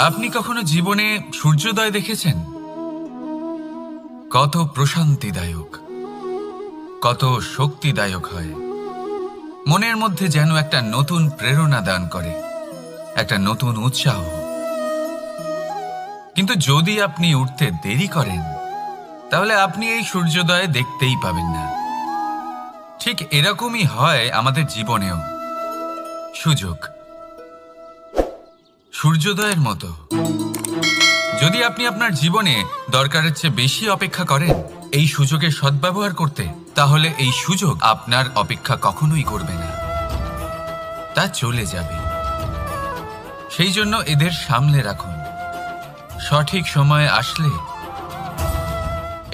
আপনি কখনো জীবনে সূর্যোদয় দেখেছেন? কত প্রশান্তিদায়ক, কত শক্তিদায়ক হয়। মনের মধ্যে যেন একটা নতুন প্রেরণা দান করে, একটা নতুন উৎসাহ। কিন্তু যদি আপনি উঠতে দেরি করেন, তাহলে আপনি এই সূর্যোদয় দেখতেই পাবেন না। ঠিক এরকমই হয় আমাদের জীবনেও। সুযোগ সূর্যোদয়ের মতো। যদি আপনি আপনার জীবনে দরকারের চেয়ে বেশি অপেক্ষা করেন এই সুযোগের সদ্ব্যবহার করতে, তাহলে এই সুযোগ আপনার অপেক্ষা কখনোই করবে না, তা চলে যাবে। সেই জন্য এদের সামলে রাখুন। সঠিক সময়ে আসলে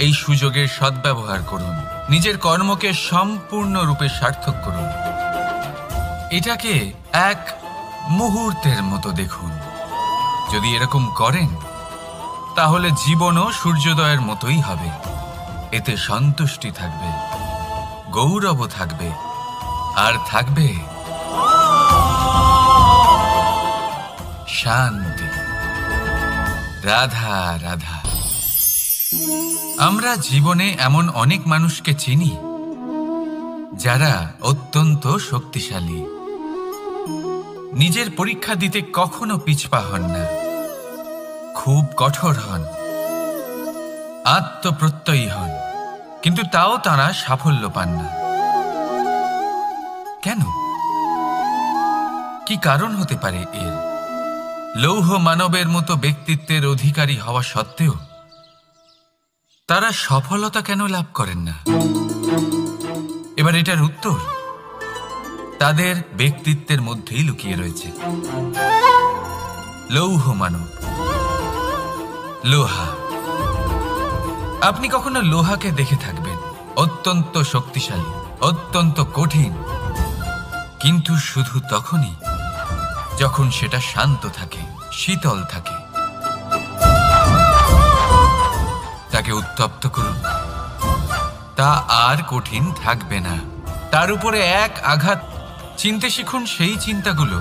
এই সুযোগের সদ্ব্যবহার করুন, নিজের কর্মকে সম্পূর্ণরূপে সার্থক করুন। এটাকে এক মুহূর্তের মতো দেখুন। যদি এরকম করেন, তাহলে জীবনও সূর্যোদয়ের মতোই হবে। এতে সন্তুষ্টি থাকবে, গৌরবও থাকবে, আর থাকবে শান্তি। রাধা রাধা। আমরা জীবনে এমন অনেক মানুষকে চিনি যারা অত্যন্ত শক্তিশালী, নিজের পরীক্ষা দিতে কখনো পিছপা হন না, খুব কঠোর হন, আত্মপ্রত্যয়ী হন, কিন্তু তাও তারা সাফল্য পান না। কেন? কি কারণ হতে পারে এর? লৌহ মানবের মতো ব্যক্তিত্বের অধিকারী হওয়া সত্ত্বেও তারা সফলতা কেন লাভ করেন না? এবার এটার উত্তর তাদের ব্যক্তিত্বের মধ্যেই লুকিয়ে রয়েছে। লৌহ মানব, লোহা। আপনি কখনো লোহাকে দেখে থাকবেন, অত্যন্ত শক্তিশালী, অত্যন্ত কঠিন, কিন্তু শুধু তখনই যখন সেটা শান্ত থাকে, শীতল থাকে। তাকে উত্তপ্ত করুন, তা আর কঠিন থাকবে না। তার উপরে এক আঘাত চিনতে শিখুন সেই চিন্তাগুলো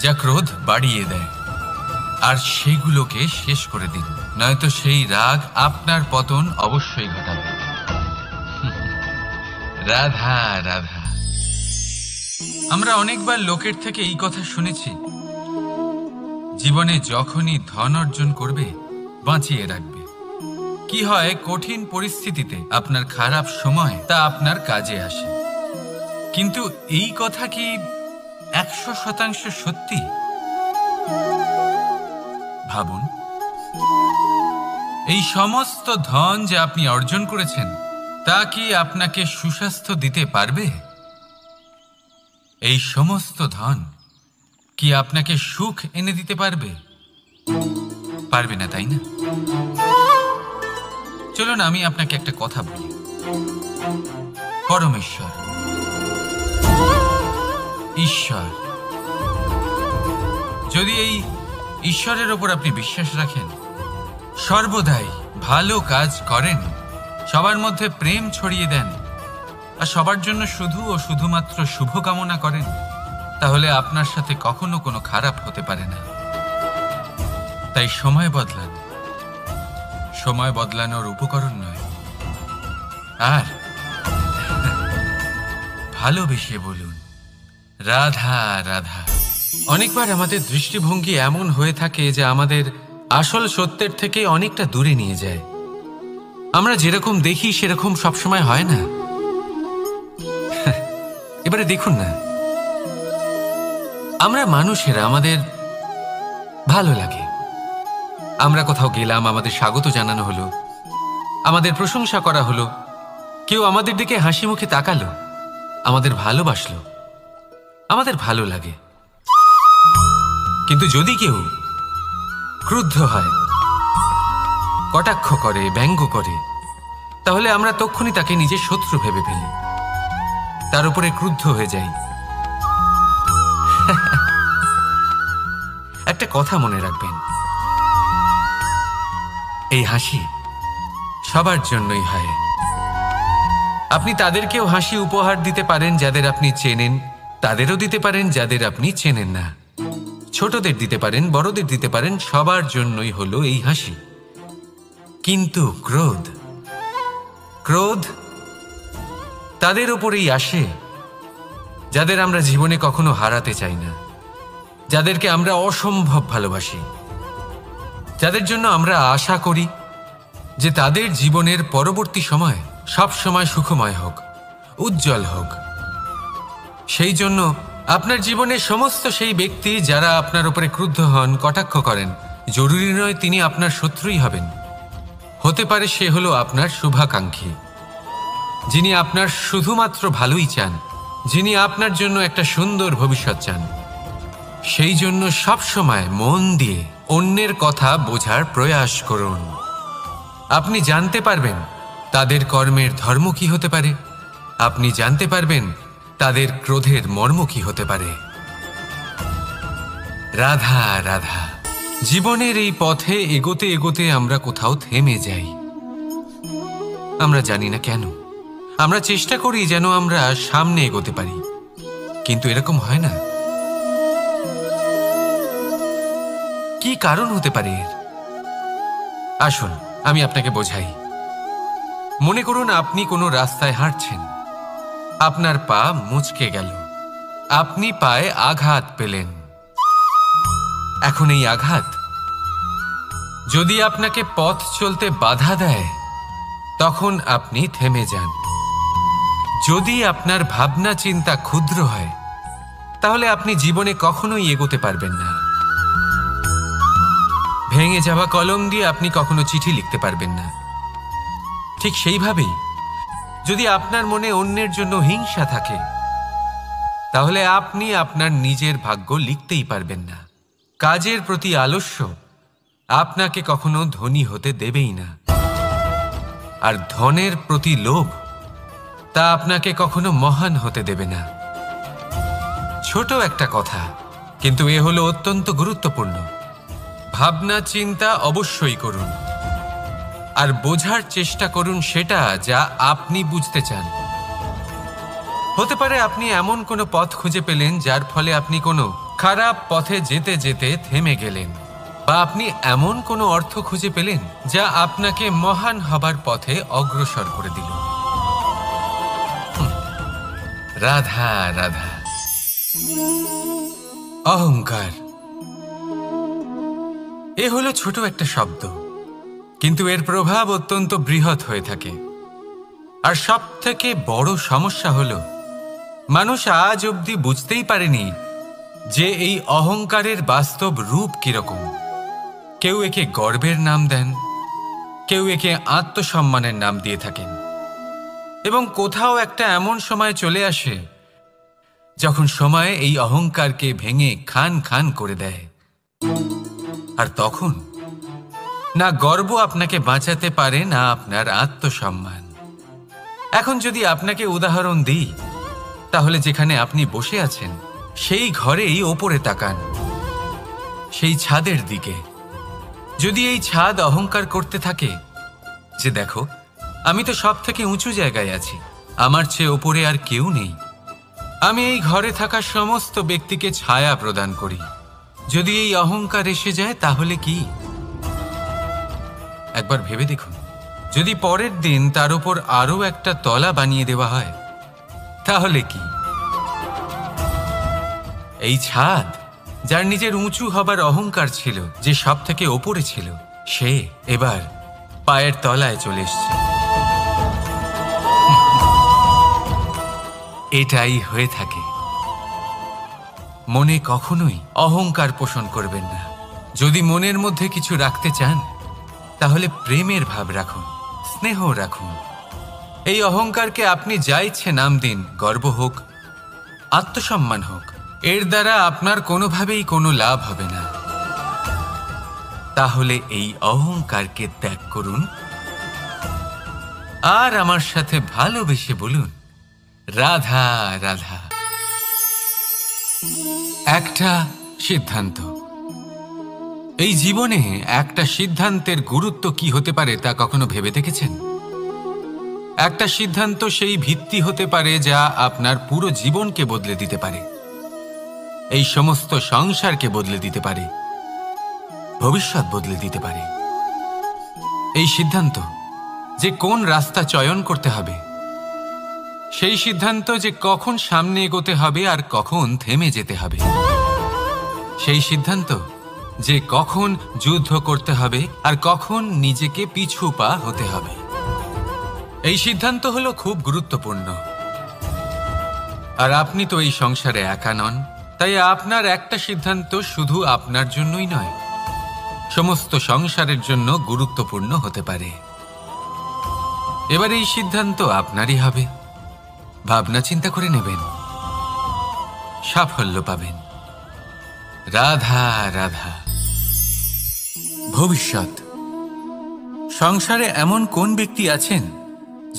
যা ক্রোধ বাড়িয়ে দেয়, আর সেগুলোকে শেষ করে দিন, নয়তো সেই রাগ আপনার পতন অবশ্যই ঘটাবে। রাধা রাধা। আমরা অনেকবার লোকের থেকে এই কথা শুনেছি, জীবনে যখনই ধন অর্জন করবে বাঁচিয়ে রাখবে। কি হয়, কঠিন পরিস্থিতিতে আপনার খারাপ সময় তা আপনার কাজে আসে। কিন্তু এই কথা কি 100% সত্যি? ভাবুন, এই সমস্ত ধন যে আপনি অর্জন করেছেন, তা কি আপনাকে সুস্বাস্থ্য দিতে পারবে? এই সমস্ত ধন কি আপনাকে সুখ এনে দিতে পারবে? পারবে না, তাই না? চলুন আমি আপনাকে একটা কথা বলি। পরমেশ্বর, ঈশ্বর, যদি এই ঈশ্বরের ওপর আপনি বিশ্বাস রাখেন, সর্বদাই ভালো কাজ করেন, সবার মধ্যে প্রেম ছড়িয়ে দেন, আর সবার জন্য শুধু ও শুধুমাত্র শুভকামনা করেন, তাহলে আপনার সাথে কখনো কোনো খারাপ হতে পারে না। তাই সময় বদলান, সময় বদলানোর উপকরণ নয়। আর ভালোবেসে বলুন, রাধা রাধা। অনেকবার আমাদের দৃষ্টিভঙ্গি এমন হয়ে থাকে যে আমাদের আসল সত্যের থেকে অনেকটা দূরে নিয়ে যায়। আমরা যেরকম দেখি সেরকম সবসময় হয় না। এবারে দেখুন না, আমরা মানুষেরা, আমাদের ভালো লাগে। আমরা কোথাও গেলাম, আমাদের স্বাগত জানানো হলো, আমাদের প্রশংসা করা হলো, কেউ আমাদের দিকে হাসি মুখে তাকালো, আমাদের ভালোবাসলো, আমাদের ভালো লাগে। কিন্তু যদি কেউ ক্রুদ্ধ হয়, কটাক্ষ করে, ব্যঙ্গ করে, তাহলে আমরা তক্ষুনি তাকে নিজের শত্রু ভেবে ফেলি, তার উপরে ক্রুদ্ধ হয়ে যাই। একটা কথা মনে রাখবেন, এই হাসি সবার জন্যই হয়। আপনি তাদেরকেও হাসি উপহার দিতে পারেন যাদের আপনি চেনেন, তাদেরও দিতে পারেন যাদের আপনি চেনেন না। ছোটদের দিতে পারেন, বড়দের দিতে পারেন, সবার জন্যই হলো এই হাসি। কিন্তু ক্রোধ, ক্রোধ তাদের ওপরেই আসে যাদের আমরা জীবনে কখনো হারাতে চাই না, যাদেরকে আমরা অসম্ভব ভালোবাসি, যাদের জন্য আমরা আশা করি যে তাদের জীবনের পরবর্তী সময় সব সময় সুখময় হোক, উজ্জ্বল হোক। সেই জন্য আপনার জীবনের সমস্ত সেই ব্যক্তি যারা আপনার উপরে ক্রুদ্ধ হন, কটাক্ষ করেন, জরুরি নয় তিনি আপনার শত্রুই হবেন। হতে পারে সে হলো আপনার শুভাকাঙ্ক্ষী, যিনি আপনার শুধুমাত্র ভালোই চান, যিনি আপনার জন্য একটা সুন্দর ভবিষ্যৎ চান। সেই জন্য সব সময় মন দিয়ে অন্যের কথা বোঝার প্রয়াস করুন। আপনি জানতে পারবেন তাদের কর্মের ধর্ম কি হতে পারে, আপনি জানতে পারবেন তাদের ক্রোধের মর্ম কি হতে পারে। রাধা রাধা। জীবনের এই পথে এগোতে এগোতে আমরা কোথাও থেমে যাই, আমরা জানি না কেন। আমরা চেষ্টা করি যেন আমরা সামনে এগোতে পারি, কিন্তু এরকম হয় না। কি কারণ হতে পারে এর? আসুন আমি আপনাকে বোঝাই। মনে করুন আপনি কোনো রাস্তায় হাঁটছেন, আপনার পা মুচকে গেল, আপনি পায়ে আঘাত পেলেন। এখন এই আঘাত যদি আপনাকে পথ চলতে বাধা দেয়, তখন আপনি থেমে যান। যদি আপনার ভাবনা চিন্তা ক্ষুদ্র হয়, তাহলে আপনি জীবনে কখনোই এগোতে পারবেন না। ভেঙে যাওয়া কলম দিয়ে আপনি কখনো চিঠি লিখতে পারবেন না। ঠিক সেইভাবেই যদি আপনার মনে অন্যের জন্য হিংসা থাকে, তাহলে আপনি আপনার নিজের ভাগ্য লিখতেই পারবেন না। কাজের প্রতি আলস্য আপনাকে কখনো ধনী হতে দেবেই না, আর ধনের প্রতি লোভ তা আপনাকে কখনো মহান হতে দেবে না। ছোট একটা কথা, কিন্তু এ হলো অত্যন্ত গুরুত্বপূর্ণ। ভাবনা চিন্তা অবশ্যই করুন, আর বোঝার চেষ্টা করুন সেটা যা আপনি বুঝতে চান। হতে পারে আপনি এমন কোনো পথ খুঁজে পেলেন যার ফলে আপনি কোনো খারাপ পথে যেতে যেতে থেমে গেলেন, বা আপনি এমন কোনো অর্থ খুঁজে পেলেন যা আপনাকে মহান হবার পথে অগ্রসর করে দিল। রাধা রাধা। অহংকার এ হলো ছোট একটা শব্দ, কিন্তু এর প্রভাব অত্যন্ত বৃহৎ হয়ে থাকে। আর সব থেকে বড় সমস্যা হলো মানুষ আজ অবধি বুঝতেই পারেনি যে এই অহংকারের বাস্তব রূপ কিরকম। কেউ একে গর্বের নাম দেন, কেউ একে আত্মসম্মানের নাম দিয়ে থাকেন, এবং কোথাও একটা এমন সময় চলে আসে যখন সময় এই অহংকারকে ভেঙে খান খান করে দেয়। আর তখন না গর্ব আপনাকে বাঁচাতে পারে, না আপনার আত্মসম্মান। এখন যদি আপনাকে উদাহরণ দিই, তাহলে যেখানে আপনি বসে আছেন সেই ঘরেই ওপরে তাকান, সেই ছাদের দিকে। যদি এই ছাদ অহংকার করতে থাকে যে দেখো আমি তো সব থেকে উঁচু জায়গায় আছি, আমার চেয়ে ওপরে আর কেউ নেই, আমি এই ঘরে থাকা সমস্ত ব্যক্তিকে ছায়া প্রদান করি, যদি এই অহংকার এসে যায় তাহলে কি? একবার ভেবে দেখুন, যদি পরের দিন তার উপর আরো একটা তলা বানিয়ে দেওয়া হয় তাহলে কি? এই ছাদ যার নিজের উঁচু হবার অহংকার ছিল, যে সব থেকে ওপরে ছিল, সে এবার পায়ের তলায় চলে এসছে। এটাই হয়ে থাকে। মনে কখনোই অহংকার পোষণ করবেন না। যদি মনের মধ্যে কিছু রাখতে চান তাহলে প্রেমের ভাব রাখুন, স্নেহ রাখুন। এই অহংকারকে আপনি যা ইচ্ছে নাম দিন, গর্ব হোক, আত্মসম্মান হোক, এর দ্বারা আপনার কোনোভাবেই কোনো লাভ হবে না। তাহলে এই অহংকারকে ত্যাগ করুন আর আমার সাথে ভালোবেসে বলুন রাধা রাধা। একটা সিদ্ধান্ত। এই জীবনে একটা সিদ্ধান্তের গুরুত্ব কি হতে পারে তা কখনো ভেবে দেখেছেন? একটা সিদ্ধান্ত সেই ভিত্তি হতে পারে যা আপনার পুরো জীবনকে বদলে দিতে পারে। এই সমস্ত সংসারকে বদলে দিতে পারে, ভবিষ্যৎ বদলে দিতে পারে। এই সিদ্ধান্ত যে কোন রাস্তা চয়ন করতে হবে, সেই সিদ্ধান্ত যে কখন সামনে এগোতে হবে আর কখন থেমে যেতে হবে, সেই সিদ্ধান্ত যে কখন যুদ্ধ করতে হবে আর কখন নিজেকে পিছু পা হতে হবে, এই সিদ্ধান্ত হলো খুব গুরুত্বপূর্ণ। আর আপনি তো এই সংসারে একা নন, তাই আপনার একটা সিদ্ধান্ত শুধু আপনার জন্যই নয়, সমস্ত সংসারের জন্য গুরুত্বপূর্ণ হতে পারে। এবার এই সিদ্ধান্ত আপনারই হবে, ভাবনা চিন্তা করে নেবেন, সাফল্য পাবেন। রাধা রাধা। ভবিষ্যৎ। সংসারে এমন কোন ব্যক্তি আছেন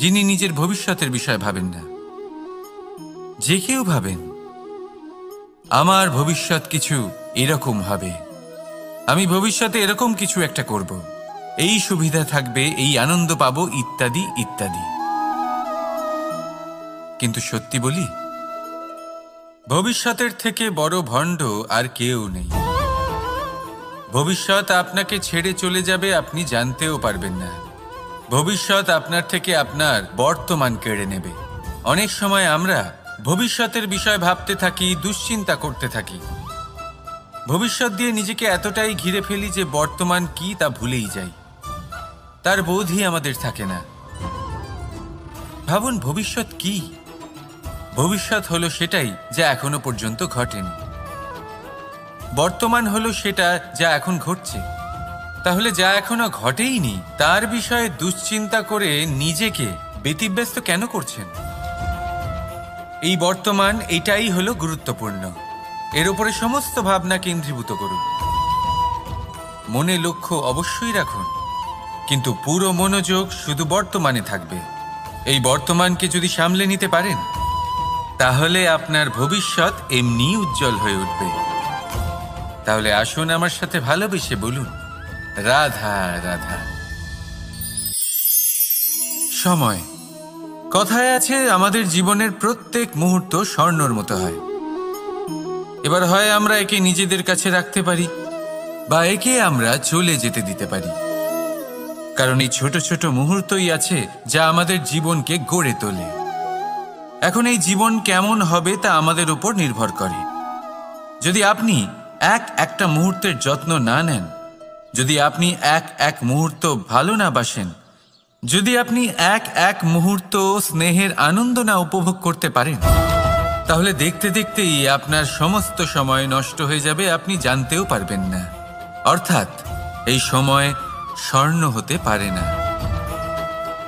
যিনি নিজের ভবিষ্যতের বিষয় ভাবেন না? যে কেউ ভাবেন আমার ভবিষ্যৎ কিছু এরকম হবে, আমি ভবিষ্যতে এরকম কিছু একটা করব, এই সুবিধা থাকবে, এই আনন্দ পাবো, ইত্যাদি ইত্যাদি। কিন্তু সত্যি বলি, ভবিষ্যতের থেকে বড় ভণ্ড আর কেউ নেই। ভবিষ্যৎ আপনাকে ছেড়ে চলে যাবে, আপনি জানতেও পারবেন না। ভবিষ্যৎ আপনার থেকে আপনার বর্তমান কেড়ে নেবে। অনেক সময় আমরা ভবিষ্যতের বিষয় ভাবতে থাকি, দুশ্চিন্তা করতে থাকি, ভবিষ্যৎ দিয়ে নিজেকে এতটাই ঘিরে ফেলি যে বর্তমান কি তা ভুলেই যাই, তার বোধই আমাদের থাকে না। ভাবুন, ভবিষ্যৎ কি? ভবিষ্যৎ হলো সেটাই যা এখনো পর্যন্ত ঘটেনি। বর্তমান হলো সেটা যা এখন ঘটছে। তাহলে যা এখনো ঘটেইনি তার বিষয়ে দুশ্চিন্তা করে নিজেকে ব্যতিব্যস্ত কেন করছেন? এই বর্তমান, এটাই হলো গুরুত্বপূর্ণ। এর উপরে সমস্ত ভাবনা কেন্দ্রীভূত করুন। মনে লক্ষ্য অবশ্যই রাখুন, কিন্তু পুরো মনোযোগ শুধু বর্তমানে থাকবে। এই বর্তমানকে যদি সামলে নিতে পারেন, তাহলে আপনার ভবিষ্যৎ এমনি উজ্জ্বল হয়ে উঠবে। তাহলে আসুন আমার সাথে ভালোবেসে বলুন, রাধা রাধা। সময়। কথায় আছে, আমাদের জীবনের প্রত্যেক মুহূর্ত স্বর্ণর মতো হয়। এবার হয় আমরা একে নিজেদের কাছে রাখতে পারি, বা একে আমরা চলে যেতে দিতে পারি। কারণ এই ছোট ছোট মুহূর্তই আছে যা আমাদের জীবনকে গড়ে তোলে। এখন এই জীবন কেমন হবে তা আমাদের উপর নির্ভর করে। যদি আপনি একটা মুহূর্তের যত্ন না নেন, যদি আপনি এক মুহূর্ত ভালো না বাসেন, যদি আপনি এক মুহূর্ত স্নেহের আনন্দ না উপভোগ করতে পারেন, তাহলে দেখতে দেখতেই আপনার সমস্ত সময় নষ্ট হয়ে যাবে, আপনি জানতেও পারবেন না। অর্থাৎ এই সময় স্বর্ণ হতে পারে না।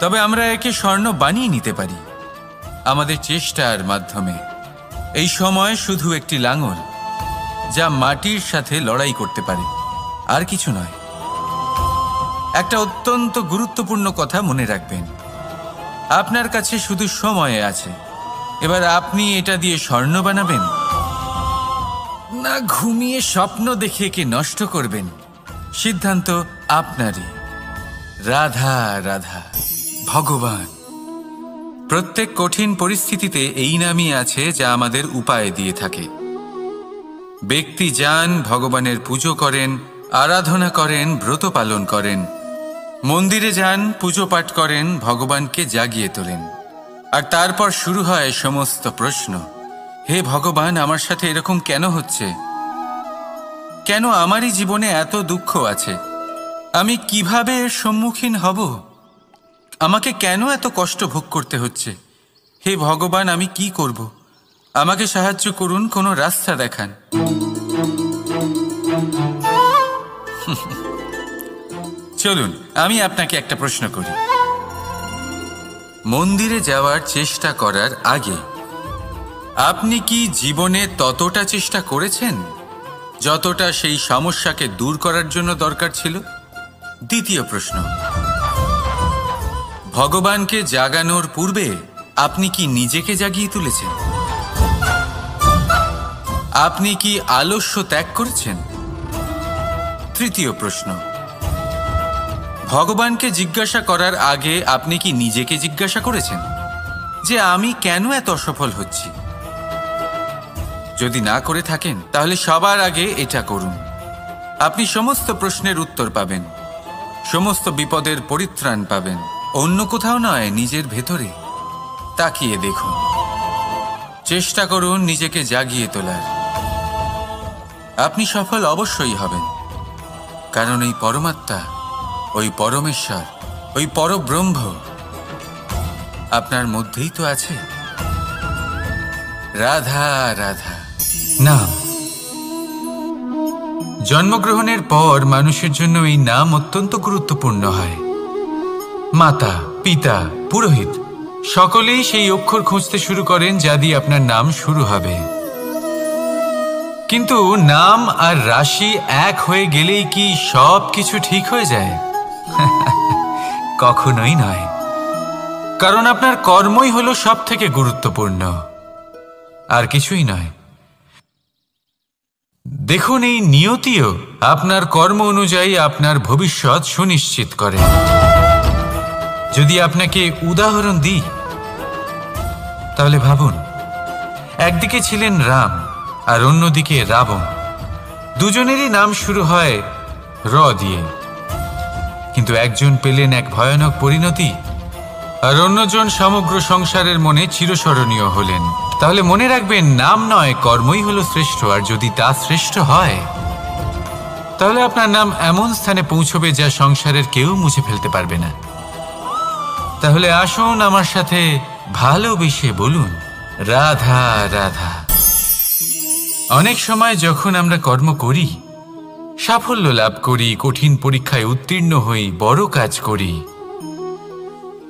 তবে আমরা একে স্বর্ণ বানিয়ে নিতে পারি আমাদের চেষ্টার মাধ্যমে। এই সময় শুধু একটি লাঙল যা মাটির সাথে লড়াই করতে পারে, আর কিছু নয়। একটা অত্যন্ত গুরুত্বপূর্ণ কথা মনে রাখবেন, আপনার কাছে শুধু সময় আছে। এবার আপনি এটা দিয়ে স্বর্ণ বানাবেন, না ঘুমিয়ে স্বপ্ন দেখে একে নষ্ট করবেন, সিদ্ধান্ত আপনারই। রাধা রাধা। ভগবান। প্রত্যেক কঠিন পরিস্থিতিতে এই নামই আছে যা আমাদের উপায় দিয়ে থাকে। ব্যক্তি যান, ভগবানের পুজো করেন, আরাধনা করেন, ব্রত পালন করেন, মন্দিরে যান, পুজো পাঠ করেন, ভগবানকে জাগিয়ে তোলেন। আর তারপর শুরু হয় সমস্ত প্রশ্ন। হে ভগবান, আমার সাথে এরকম কেন হচ্ছে? কেন আমারই জীবনে এত দুঃখ আছে? আমি কিভাবে এর সম্মুখীন হব? আমাকে কেন এত কষ্ট ভোগ করতে হচ্ছে? হে ভগবান, আমি কি করব? আমাকে সাহায্য করুন, কোনো রাস্তা দেখান। চলুন আমি আপনাকে একটা প্রশ্ন করি। মন্দিরে যাওয়ার চেষ্টা করার আগে আপনি কি জীবনে ততটা চেষ্টা করেছেন যতটা সেই সমস্যাকে দূর করার জন্য দরকার ছিল? দ্বিতীয় প্রশ্ন, ভগবানকে জাগানোর পূর্বে আপনি কি নিজেকে জাগিয়ে তুলেছেন? আপনি কি আলস্য ত্যাগ করেছেন? তৃতীয় প্রশ্ন, ভগবানকে জিজ্ঞাসা করার আগে আপনি কি নিজেকে জিজ্ঞাসা করেছেন যে আমি কেন এত অসফল হচ্ছি? যদি না করে থাকেন তাহলে সবার আগে এটা করুন। আপনি সমস্ত প্রশ্নের উত্তর পাবেন, সমস্ত বিপদের পরিত্রাণ পাবেন। অন্য কোথাও নয়, নিজের ভেতরে তাকিয়ে দেখুন। চেষ্টা করুন নিজেকে জাগিয়ে তোলার। আপনি সফল অবশ্যই হবেন, কারণ এই পরমাত্মা, ওই পরমেশ্বর, ওই পরব্রহ্ম আপনার মধ্যেই তো আছে। রাধা রাধা। নাম। জন্মগ্রহণের পর মানুষের জন্য এই নাম অত্যন্ত গুরুত্বপূর্ণ হয়। মাতা, পিতা, পুরোহিত সকলেই সেই অক্ষর খুঁজতে শুরু করেন যা দিয়ে আপনার নাম শুরু হবে। কিন্তু নাম আর রাশি এক হয়ে গেলেই কি সব কিছু ঠিক হয়ে যায়? কখনোই নয়, কারণ আপনার কর্মই হলো সব থেকে গুরুত্বপূর্ণ, আর কিছুই নয়। দেখুন, এই নিয়তিও আপনার কর্ম অনুযায়ী আপনার ভবিষ্যৎ সুনিশ্চিত করে। যদি আপনাকে উদাহরণ দিই তাহলে ভাবুন, একদিকে ছিলেন রাম আর অন্যদিকে রাবণ। দুজনেরই নাম শুরু হয় র দিয়ে, কিন্তু একজন পেলেন এক ভয়ানক পরিণতি আর অন্যজন সমগ্র সংসারের মনে চিরস্মরণীয় হলেন। তাহলে মনে রাখবেন, নাম নয়, কর্মই হলো শ্রেষ্ঠ। আর যদি তা শ্রেষ্ঠ হয় তাহলে আপনার নাম এমন স্থানে পৌঁছবে যা সংসারের কেউ মুছে ফেলতে পারবে না। তাহলে আসুন আমার সাথে ভালোবেসে বলুন, রাধা রাধা। অনেক সময় যখন আমরা কর্ম করি, সাফল্য লাভ করি, কঠিন পরীক্ষায় উত্তীর্ণ হই, বড় কাজ করি,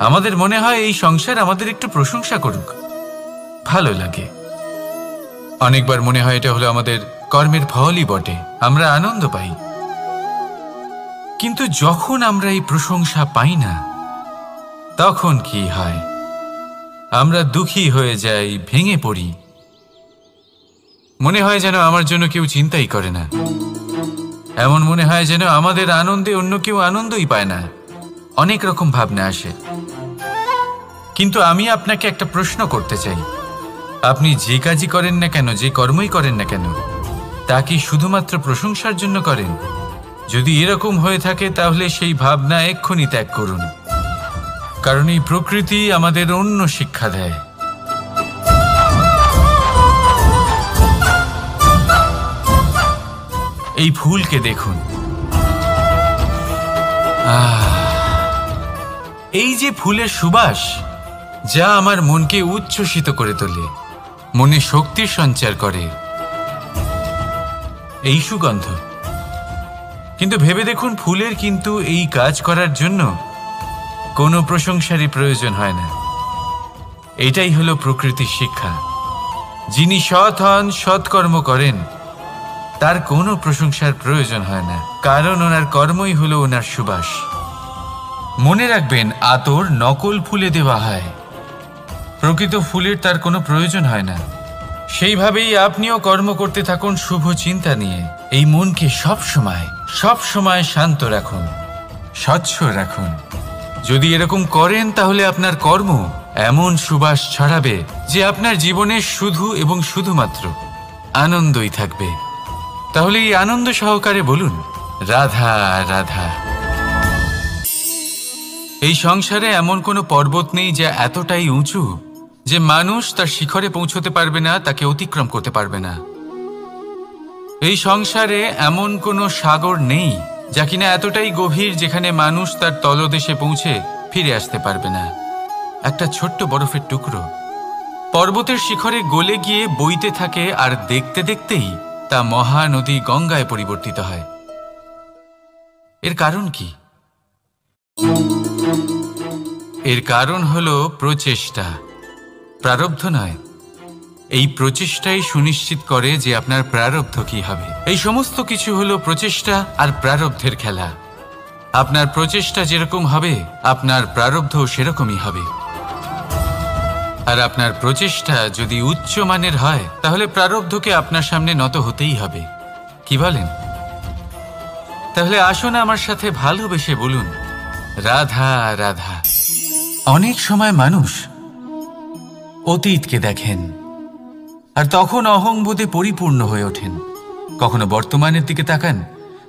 আমাদের মনে হয় এই সংসার আমাদের একটু প্রশংসা করুক, ভালো লাগে। অনেকবার মনে হয় এটা হলো আমাদের কর্মের ফলই বটে, আমরা আনন্দ পাই। কিন্তু যখন আমরা এই প্রশংসা পাই না, তখন কি হয়? আমরা দুঃখী হয়ে যাই, ভেঙে পড়ি। মনে হয় যেন আমার জন্য কেউ চিন্তাই করে না। এমন মনে হয় যেন আমাদের আনন্দে অন্য কেউ আনন্দই পায় না। অনেক রকম ভাবনা আসে। কিন্তু আমি আপনাকে একটা প্রশ্ন করতে চাই, আপনি যে কাজই করেন না কেন, যে কর্মই করেন না কেন, তা কি শুধুমাত্র প্রশংসার জন্য করেন? যদি এরকম হয়ে থাকে তাহলে সেই ভাবনা এক্ষুনি ত্যাগ করুন, কারণ এই প্রকৃতি আমাদের অন্য শিক্ষা দেয়। এই ফুলকে দেখুন, এই যে ফুলের সুবাস, যা আমার মনকে উচ্ছ্বসিত করে তোলে, মনে শক্তির সঞ্চার করে, এই সুগন্ধ। কিন্তু ভেবে দেখুন, ফুলের কিন্তু এই কাজ করার জন্য কোনো প্রশংসারই প্রয়োজন হয় না। এটাই হলো প্রকৃতির শিক্ষা। যিনি সৎ হন, সৎকর্ম করেন, তার কোনো প্রশংসার প্রয়োজন হয় না, কারণ ওনার কর্মই হলো ওনার সুবাস। মনে রাখবেন, আতর নকল ফুলে দেওয়া হয়, প্রকৃত ফুলের তার কোনো প্রয়োজন হয় না। সেইভাবেই আপনিও কর্ম করতে থাকুন শুভ চিন্তা নিয়ে। এই মনকে সবসময় শান্ত রাখুন, স্বচ্ছ রাখুন। যদি এরকম করেন তাহলে আপনার কর্ম এমন সুবাস ছড়াবে যে আপনার জীবনে শুধু এবং শুধুমাত্র আনন্দই থাকবে। তাহলে এই আনন্দ সহকারে বলুন, রাধা রাধা। এই সংসারে এমন কোনো পর্বত নেই যা এতটাই উঁচু যে মানুষ তার শিখরে পৌঁছতে পারবে না, তাকে অতিক্রম করতে পারবে না। এই সংসারে এমন কোনো সাগর নেই যা কিনা এতটাই গভীর যেখানে মানুষ তার তলদেশে পৌঁছে ফিরে আসতে পারবে না। একটা ছোট্ট বরফের টুকরো পর্বতের শিখরে গলে গিয়ে বইতে থাকে, আর দেখতে দেখতেই তা মহানদী গঙ্গায় পরিবর্তিত হয়। এর কারণ কি? এর কারণ হলো প্রচেষ্টা, প্রারব্ধ নয়। এই প্রচেষ্টাই সুনিশ্চিত করে যে আপনার প্রারব্ধ কি হবে। এই সমস্ত কিছু হলো প্রচেষ্টা আর প্রারব্ধের খেলা। আপনার প্রচেষ্টা যেরকম হবে, আপনার প্রারব্ধ সেরকমই হবে। আর আপনার প্রচেষ্টা যদি উচ্চ মানের হয়, তাহলে প্রারব্ধকে আপনার সামনে নত হতেই হবে। কি বলেন? তাহলে আসুন আমার সাথে ভালোবেসে বলুন, রাধা রাধা। অনেক সময় মানুষ অতীতকে দেখেন, আর তখন অহংবোধে পরিপূর্ণ হয়ে ওঠেন। কখনো বর্তমানের দিকে তাকান,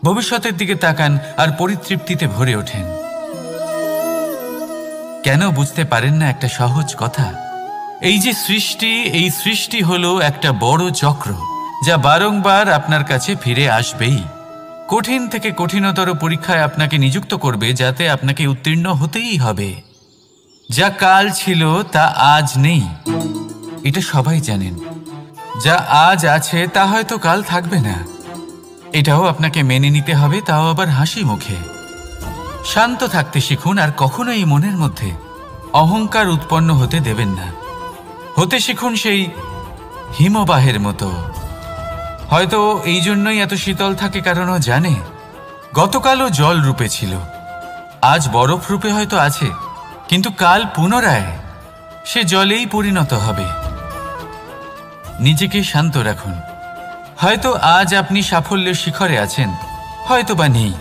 ভবিষ্যতের দিকে তাকান আর পরিতৃপ্তিতে ভরে ওঠেন। কেন বুঝতে পারেন না একটা সহজ কথা? এই যে সৃষ্টি, এই সৃষ্টি হলো একটা বড় চক্র, যা বারংবার আপনার কাছে ফিরে আসবেই। কঠিন থেকে কঠিনতর পরীক্ষায় আপনাকে নিযুক্ত করবে, যাতে আপনাকে উত্তীর্ণ হতেই হবে। যা কাল ছিল তা আজ নেই, এটা সবাই জানেন। যা আজ আছে তা হয়তো কাল থাকবে না, এটাও আপনাকে মেনে নিতে হবে, তাও আবার হাসি মুখে। শান্ত থাকতে শিখুন আর কখনোই মনের মধ্যে অহংকার উৎপন্ন হতে দেবেন না। হতে শিখুন সেই হিমবাহের মতো। হয়তো এই জন্যই এত শীতল থাকে, কারণ ও জানে গতকালও জল রূপে ছিল, আজ বরফ রূপে হয়তো আছে, কিন্তু কাল পুনরায় সে জলেই পরিণত হবে। নিজেকে শান্ত রাখুন। হয়তো আজ আপনি সাফল্যের শিখরে আছেন, হয়তো বা নেই।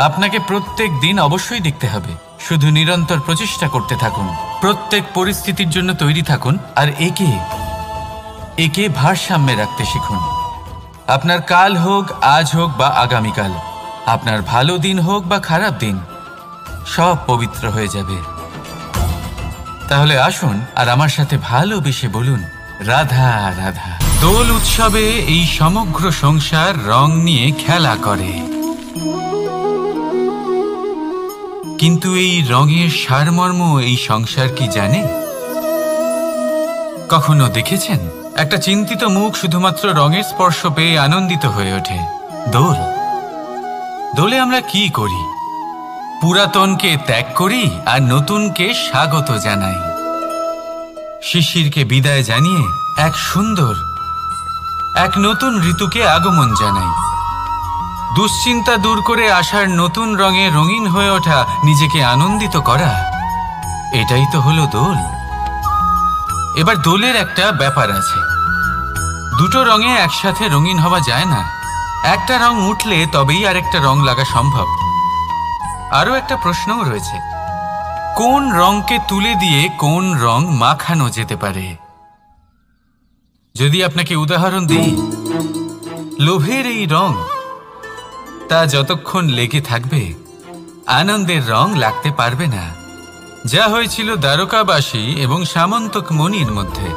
আপনাকে প্রত্যেক দিন অবশ্যই দেখতে হবে। শুধু নিরন্তর প্রচেষ্টা করতে থাকুন, প্রত্যেক পরিস্থিতির জন্য তৈরি থাকুন, আর একে ভারসাম্যে রাখতে শিখুন। আপনার কাল হোক, আজ হোক বা আগামীকাল, আপনার ভালো দিন হোক বা খারাপ দিন, সব পবিত্র হয়ে যাবে। তাহলে আসুন আর আমার সাথে ভালোবেসে বলুন, রাধা রাধা। দোল উৎসবে এই সমগ্র সংসার রং নিয়ে খেলা করে, কিন্তু এই রঙের সারমর্ম এই সংসার কি জানে? কখনো দেখেছেন একটা চিন্তিত মুখ শুধুমাত্র রঙের স্পর্শ পেয়ে আনন্দিত হয়ে ওঠে? দোলে আমরা কি করি? পুরাতনকে ত্যাগ করি আর নতুনকে স্বাগত জানাই। শিশিরকে বিদায় জানিয়ে এক নতুন ঋতুকে আগমন জানাই। দুশ্চিন্তা দূর করে আসার নতুন রঙে রঙিন হয়ে ওঠা, নিজেকে আনন্দিত করা, এটাই তো হলো দোল। এবার দোলের একটা ব্যাপার আছে, দুটো রঙে একসাথে রঙিন হওয়া যায় না। একটা রং উঠলে তবেই আরেকটা রং লাগা সম্ভব। আরও একটা প্রশ্নও রয়েছে, কোন রংকে তুলে দিয়ে কোন রং মাখানো যেতে পারে? যদি আপনাকে উদাহরণ দিই, লোভের এই রং, তা যতক্ষণ লেগে থাকবে আনন্দের রং লাগতে পারবে না। যা হয়েছিল দ্বারকাবাসী এবং সামন্তক মণির মধ্যে।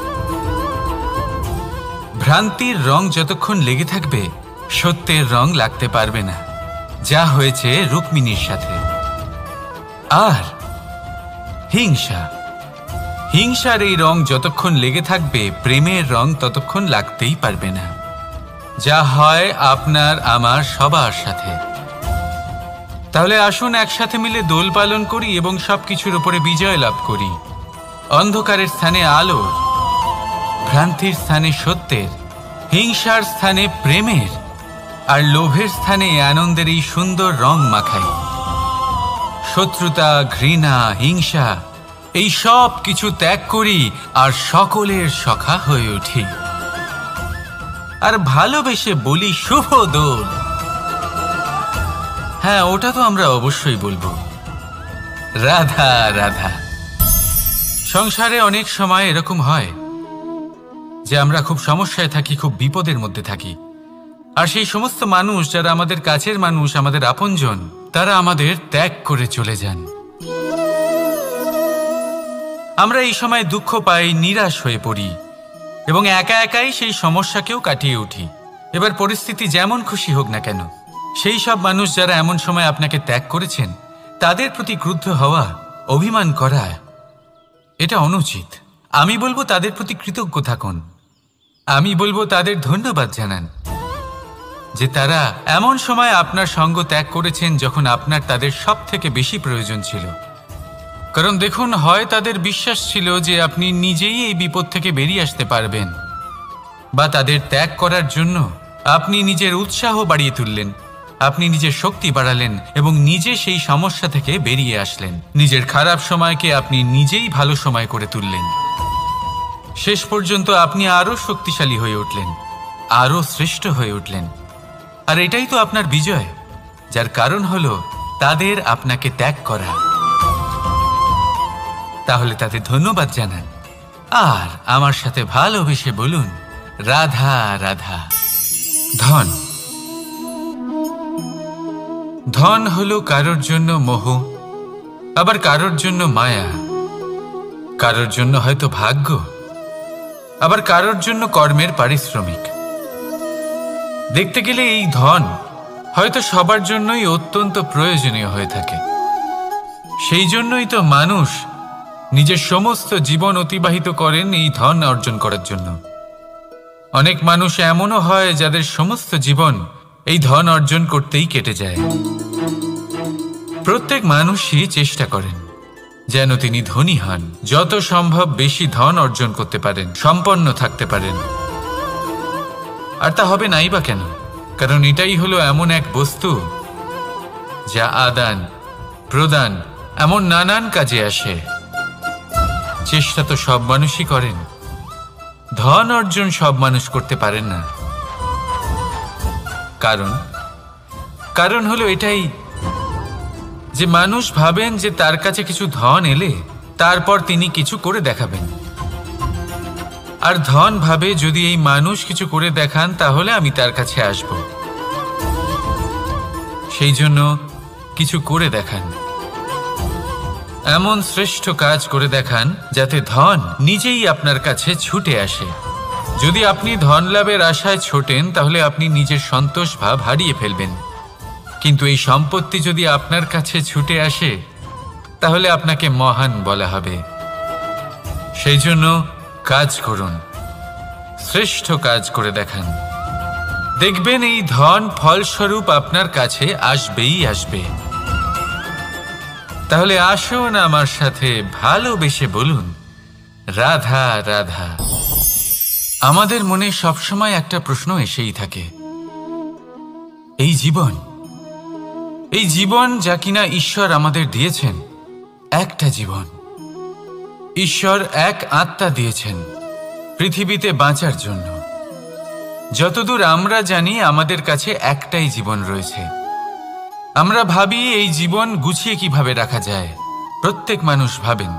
ভ্রান্তির রং যতক্ষণ লেগে থাকবে সত্যের রং লাগতে পারবে না, যা হয়েছে রুক্মিণীর সাথে। আর হিংসার এই রং যতক্ষণ লেগে থাকবে প্রেমের রং ততক্ষণ লাগতেই পারবে না, যা হয় আপনার আমার সবার সাথে। তাহলে আসুন একসাথে মিলে দোল পালন করি এবং সবকিছুর উপরে বিজয় লাভ করি। অন্ধকারের স্থানে আলোর, ভ্রান্তির স্থানে সত্যের, হিংসার স্থানে প্রেমের, আর লোভের স্থানে আনন্দের এই সুন্দর রং মাখাই। শত্রুতা, ঘৃণা, হিংসা, এই সব কিছু ত্যাগ করি আর সকলের সখা হয়ে উঠি। আর ভালোবেসে বলি, শুভ দোল। হ্যাঁ, ওটা তো আমরা অবশ্যই বলবো, রাধা রাধা। সংসারে অনেক সময় এরকম হয় যে আমরা খুব সমস্যায় থাকি, খুব বিপদের মধ্যে থাকি, আর সেই সমস্ত মানুষ যারা আমাদের কাছের মানুষ, আমাদের আপনজন, তারা আমাদের ত্যাগ করে চলে যান। আমরা এই সময় দুঃখ পাই, নিরাশ হয়ে পড়ি এবং একা একাই সেই সমস্যাকেও কাটিয়ে উঠি। এবার পরিস্থিতি যেমন খুশি হোক না কেন, সেই সব মানুষ যারা এমন সময় আপনাকে ত্যাগ করেছেন, তাদের প্রতি ক্রুদ্ধ হওয়া, অভিমান করা, এটা অনুচিত। আমি বলবো তাদের প্রতি কৃতজ্ঞ থাকুন। আমি বলবো তাদের ধন্যবাদ জানান যে তারা এমন সময় আপনার সঙ্গ ত্যাগ করেছেন যখন আপনার তাদের সব থেকে বেশি প্রয়োজন ছিল। কারণ দেখুন, হয় তাদের বিশ্বাস ছিল যে আপনি নিজেই এই বিপদ থেকে বেরিয়ে আসতে পারবেন, বা তাদের ত্যাগ করার জন্য আপনি নিজের উৎসাহ বাড়িয়ে তুললেন, আপনি নিজের শক্তি বাড়ালেন এবং নিজে সেই সমস্যা থেকে বেরিয়ে আসলেন। নিজের খারাপ সময়কে আপনি নিজেই ভালো সময় করে তুললেন। শেষ পর্যন্ত আপনি আরও শক্তিশালী হয়ে উঠলেন, আরও শ্রেষ্ঠ হয়ে উঠলেন। আর এটাই তো আপনার বিজয়, যার কারণ হলো তাদের আপনাকে ত্যাগ করা। তাহলে তাদের ধন্যবাদ জানান আর আমার সাথে ভালোবেসে বলুন, রাধা রাধা। ধন, ধন হলো কারোর জন্য মোহ, আবার কারোর জন্য মায়া, কারোর জন্য হয়তো ভাগ্য, আবার কারোর জন্য কর্মের পারিশ্রমিক। দেখতে গেলে এই ধন হয়তো সবার জন্যই অত্যন্ত প্রয়োজনীয় হয়ে থাকে। সেই জন্যই তো মানুষ নিজের সমস্ত জীবন অতিবাহিত করেন এই ধন অর্জন করার জন্য। অনেক মানুষ এমনও হয় যাদের সমস্ত জীবন এই ধন অর্জন করতেই কেটে যায়। প্রত্যেক মানুষই চেষ্টা করেন যেন তিনি ধনী হন, যত সম্ভব বেশি ধন অর্জন করতে পারেন, সম্পন্ন থাকতে পারেন। আর তা হবে নাই বা কেন? কারণ এটাই হলো এমন এক বস্তু যা আদান প্রদান এমন নানান কাজে আসে। চেষ্টা তো সব মানুষই করেন, ধন অর্জন সব মানুষ করতে পারেন না। কারণ হলো এটাই যে মানুষ ভাবেন যে তার কাছে কিছু ধন এলে তারপর তিনি কিছু করে দেখাবেন, আর ধন ভাবে যদি এই মানুষ কিছু করে দেখান তাহলে আমি তার কাছে আসব। সেই জন্য কিছু করে দেখান, এমন শ্রেষ্ঠ কাজ করে দেখান যাতে ধন নিজেই আপনার কাছে ছুটে আসে। যদি আপনি ধন লাভের আশায় ছোটেন তাহলে আপনি নিজের সন্তোষ ভাব হারিয়ে ফেলবেন। কিন্তু এই সম্পত্তি যদি আপনার কাছে ছুটে আসে তাহলে আপনাকে মহান বলা হবে। সেই জন্য কাজ করুন, শ্রেষ্ঠ কাজ করে দেখান, দেখবেন এই ধন ফলস্বরূপ আপনার কাছে আসবেই আসবে। তাহলে আসুন আমার সাথে ভালোবেসে বলুন রাধা রাধা। আমাদের মনে সবসময় একটা প্রশ্ন এসেই থাকে, এই জীবন যা কিনা ঈশ্বর আমাদের দিয়েছেন, একটা জীবন। ঈশ্বর এক আত্মা দিয়েছেন পৃথিবীতে বাঁচার জন্য। যতদূর আমরা জানি আমাদের কাছে একটাই জীবন রয়েছে। আমরা ভাবি এই জীবন গুছিয়ে কিভাবে রাখা যায়। প্রত্যেক মানুষ ভাবেন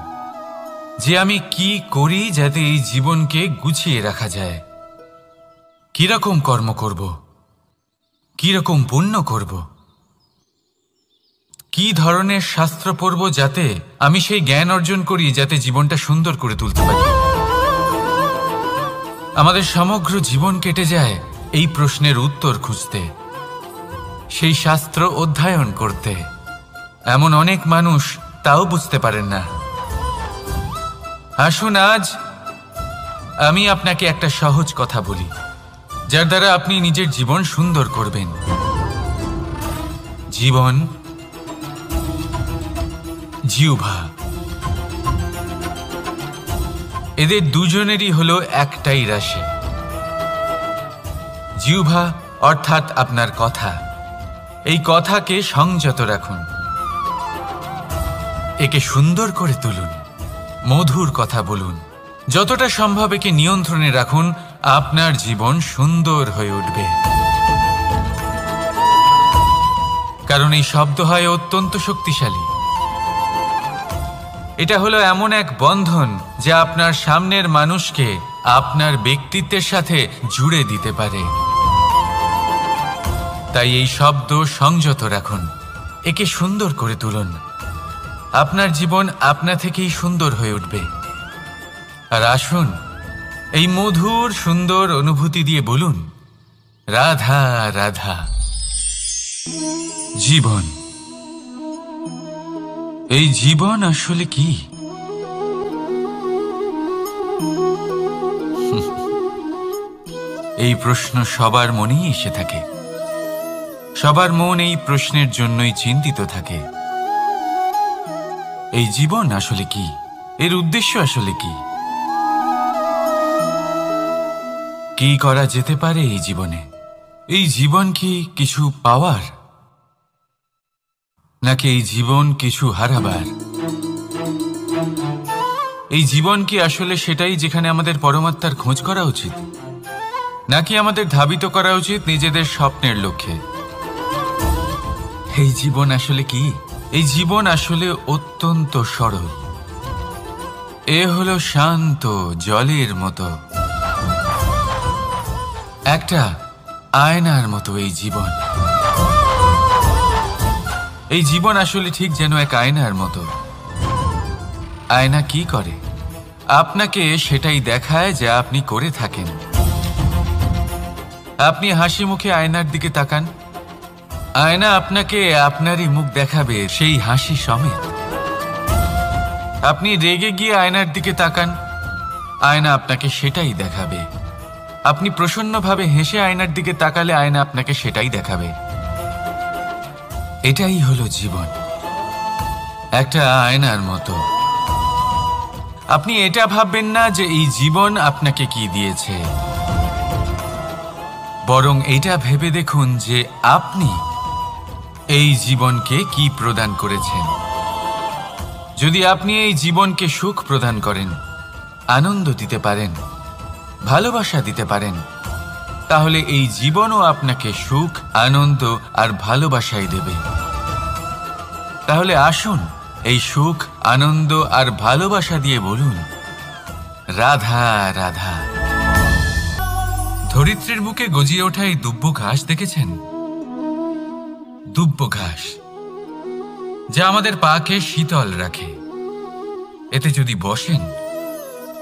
যে আমি কি করি যাতে এই জীবনকে গুছিয়ে রাখা যায়, কিরকম কর্ম করব, কিরকম পুণ্য করব, কি ধরনের শাস্ত্র পড়ব যাতে আমি সেই জ্ঞান অর্জন করি যাতে জীবনটা সুন্দর করে তুলতে পারি। আমাদের সমগ্র জীবন কেটে যায় এই প্রশ্নের উত্তর খুঁজতে, সেই শাস্ত্র অধ্যয়ন করতে। এমন অনেক মানুষ তাও বুঝতে পারেন না। আসুন আজ আমি আপনাকে একটা সহজ কথা বলি যার দ্বারা আপনি নিজের জীবন সুন্দর করবেন। জীবন, জিহ্বা, এদের দুজনেরই হলো একটাই রাশি। জিহ্বা অর্থাৎ আপনার কথা, এই কথাকে সংযত রাখুন, একে সুন্দর করে তুলুন, মধুর কথা বলুন, যতটা সম্ভব একে নিয়ন্ত্রণে রাখুন। আপনার জীবন সুন্দর হয়ে উঠবে। কারণ এই শব্দ হয় অত্যন্ত শক্তিশালী। এটা হলো এমন এক বন্ধন যা আপনার সামনের মানুষকে আপনার ব্যক্তিত্বের সাথে জুড়ে দিতে পারে। তাই এই শব্দ সংযত রাখুন, একে সুন্দর করে তুলুন। আপনার জীবন আপনা থেকেই সুন্দর হয়ে উঠবে। আর আসুন এই মধুর সুন্দর অনুভূতি দিয়ে বলুন রাধা রাধা। জীবন, এই জীবন আসলে কি? এই প্রশ্ন সবার মনেই এসে থাকে। সবার মন এই প্রশ্নের জন্যই চিন্তিত থাকে। এই জীবন আসলে কি? এর উদ্দেশ্য আসলে কি? কি করা যেতে পারে এই জীবনে? এই জীবন কি কিছু পাওয়ার, নাকি এই জীবন কিছু হারাবার? এই জীবন কি আসলে সেটাই যেখানে আমাদের পরমাত্মার খোঁজ করা উচিত, নাকি আমাদের ধাবিত করা উচিত নিজেদের স্বপ্নের লক্ষ্যে? এই জীবন আসলে কি? এই জীবন আসলে অত্যন্ত সরল। এ হলো শান্ত জলের মতো। একটা আয়নার মতো এই জীবন। এই জীবন আসলে ঠিক যেন এক আয়নার মতো। আয়না কি করে? আপনাকে সেটাই দেখায় যা আপনি করে থাকেন। আপনি হাসি মুখে আয়নার দিকে তাকান, আয়না আপনাকে আপনারই মুখ দেখাবে, সেই হাসি সমেত। আপনি রেগে গিয়ে আয়নার দিকে তাকান, আয়না আপনাকে সেটাই দেখাবে। আপনি প্রসন্নভাবে হেসে আয়নার দিকে তাকালে আয়না আপনাকে সেটাই দেখাবে। এটাই হলো জীবন, একটা আয়নার মতো। আপনি এটা ভাববেন না যে এই জীবন আপনাকে কি দিয়েছে, বরং এটা ভেবে দেখুন যে আপনি এই জীবনকে কি প্রদান করেছেন। যদি আপনি এই জীবনকে সুখ প্রদান করেন, আনন্দ দিতে পারেন, ভালোবাসা দিতে পারেন, তাহলে এই জীবনও আপনাকে সুখ, আনন্দ আর ভালোবাসাই দেবে। তাহলে আসুন এই সুখ, আনন্দ আর ভালোবাসা দিয়ে বলুন, রাধা রাধা। ধরিত্রীর বুকে গজিয়ে ওঠা এই দুব্ব ঘাস দেখেছেন? দুব্ব ঘাস, যা আমাদের পাকে শীতল রাখে। এতে যদি বসেন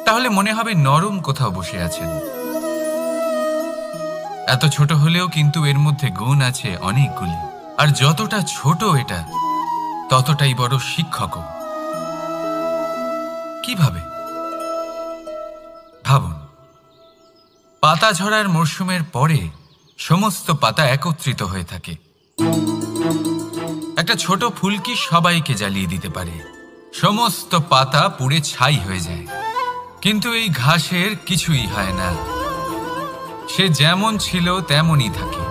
তাহলে মনে হবে নরম কোথাও বসে আছেন। এত ছোট হলেও কিন্তু এর মধ্যে গুণ আছে অনেকগুলি, আর যতটা ছোট এটা ততটাই বড় শিক্ষকও। কিভাবে? ভাবুন, পাতা ঝরার মরশুমের পরে সমস্ত পাতা একত্রিত হয়ে থাকে। একটা ছোট ফুলকি সবাইকে জ্বালিয়ে দিতে পারে, সমস্ত পাতা পুড়ে ছাই হয়ে যায়। কিন্তু এই ঘাসের কিছুই হয় না, সে যেমন ছিল তেমনই থাকে।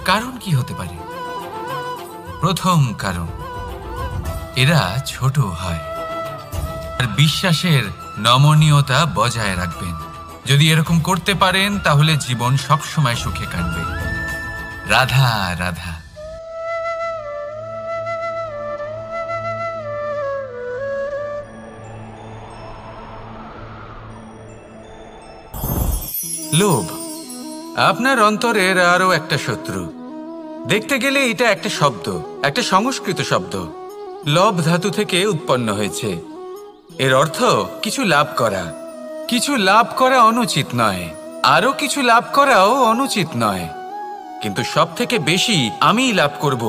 কারণ কি হতে পারে? প্রথম কারণ, এরা ছোট হয়। আর বিশ্বাসের নমনীয়তা বজায় রাখবেন। যদি এরকম করতে পারেন তাহলে জীবন সবসময় সুখে কাটবে। রাধা রাধা। লোভ আপনার অন্তরের আরো একটা শত্রু। দেখতে গেলে এটা একটা শব্দ, একটা সংস্কৃত শব্দ, লব ধাতু থেকে উৎপন্ন হয়েছে। এর অর্থ কিছু লাভ করা। কিছু লাভ করা অনুচিত নয়, আরো কিছু লাভ করাও অনুচিত নয়, কিন্তু সব থেকে বেশি আমিই লাভ করব,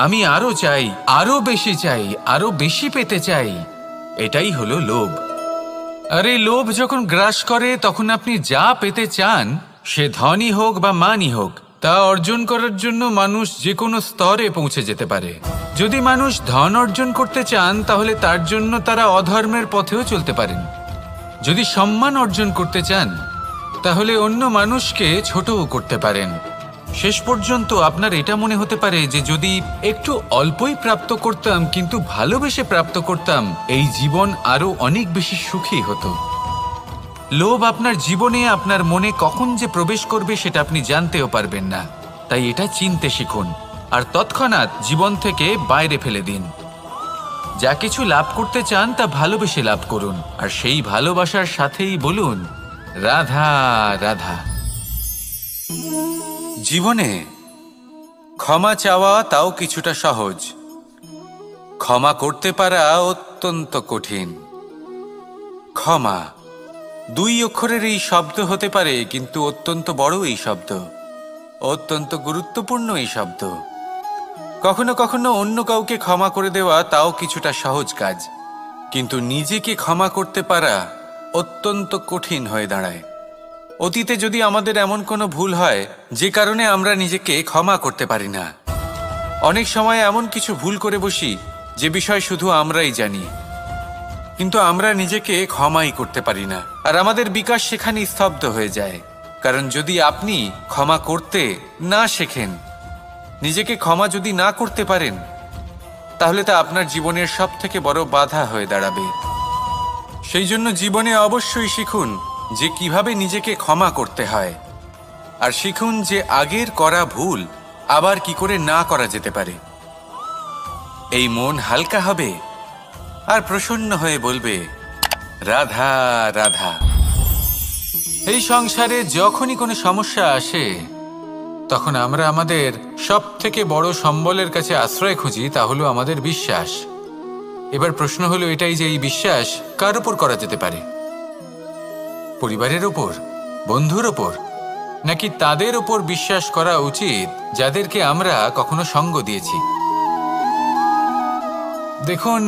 আমি আরো চাই, আরো বেশি চাই, আরো বেশি পেতে চাই, এটাই হলো লোভ। আর এই লোভ যখন গ্রাস করে তখন আপনি যা পেতে চান, সে ধনই হোক বা মানই হোক, তা অর্জন করার জন্য মানুষ যে কোনো স্তরে পৌঁছে যেতে পারে। যদি মানুষ ধন অর্জন করতে চান তাহলে তার জন্য তারা অধর্মের পথেও চলতে পারেন। যদি সম্মান অর্জন করতে চান তাহলে অন্য মানুষকে ছোটও করতে পারেন। শেষ পর্যন্ত আপনার এটা মনে হতে পারে যে যদি একটু অল্পই প্রাপ্ত করতাম, কিন্তু ভালোবেসে প্রাপ্ত করতাম, এই জীবন আরো অনেক বেশি সুখী হতো। লোভ আপনার জীবনে, আপনার মনে কখন যে প্রবেশ করবে সেটা আপনি জানতেও পারবেন না। তাই এটা চিনতে শিখুন আর তৎক্ষণাৎ জীবন থেকে বাইরে ফেলে দিন। যা কিছু লাভ করতে চান তা ভালোবেসে লাভ করুন, আর সেই ভালোবাসার সাথেই বলুন, রাধা রাধা। জীবনে ক্ষমা চাওয়া তাও কিছুটা সহজ, ক্ষমা করতে পারা অত্যন্ত কঠিন। ক্ষমা 2 অক্ষরের এই শব্দ হতে পারে, কিন্তু অত্যন্ত বড় এই শব্দ, অত্যন্ত গুরুত্বপূর্ণ এই শব্দ। কখনো কখনো অন্য কাউকে ক্ষমা করে দেওয়া তাও কিছুটা সহজ কাজ, কিন্তু নিজেকে ক্ষমা করতে পারা অত্যন্ত কঠিন হয়ে দাঁড়ায়। অতীতে যদি আমাদের এমন কোনো ভুল হয় যে কারণে আমরা নিজেকে ক্ষমা করতে পারি না, অনেক সময় এমন কিছু ভুল করে বসি যে বিষয় শুধু আমরাই জানি, কিন্তু আমরা নিজেকে ক্ষমাই করতে পারি না, আর আমাদের বিকাশ সেখানে স্তব্ধ হয়ে যায়। কারণ যদি আপনি ক্ষমা করতে না শেখেন, নিজেকে ক্ষমা যদি না করতে পারেন, তাহলে তা আপনার জীবনের সবথেকে বড় বাধা হয়ে দাঁড়াবে। সেই জন্য জীবনে অবশ্যই শিখুন যে কিভাবে নিজেকে ক্ষমা করতে হয়, আর শিখুন যে আগের করা ভুল আবার কি করে না করা যেতে পারে। এই মন হালকা হবে আর প্রসন্ন হয়ে বলবে, রাধা রাধা। এই সংসারে যখনই কোনো সমস্যা আসে তখন আমরা আমাদের সব থেকে বড় সম্বলের কাছে আশ্রয় খুঁজি, তা হলো আমাদের বিশ্বাস। এবার প্রশ্ন হলো এটাই যে এই বিশ্বাস কার উপর করা যেতে পারে? পরিবারের ওপর, বন্ধুর ওপর, নাকি তাদের ওপর বিশ্বাস করা উচিত যাদেরকে আমরা কখনো সঙ্গ দিয়েছি? দেখুন,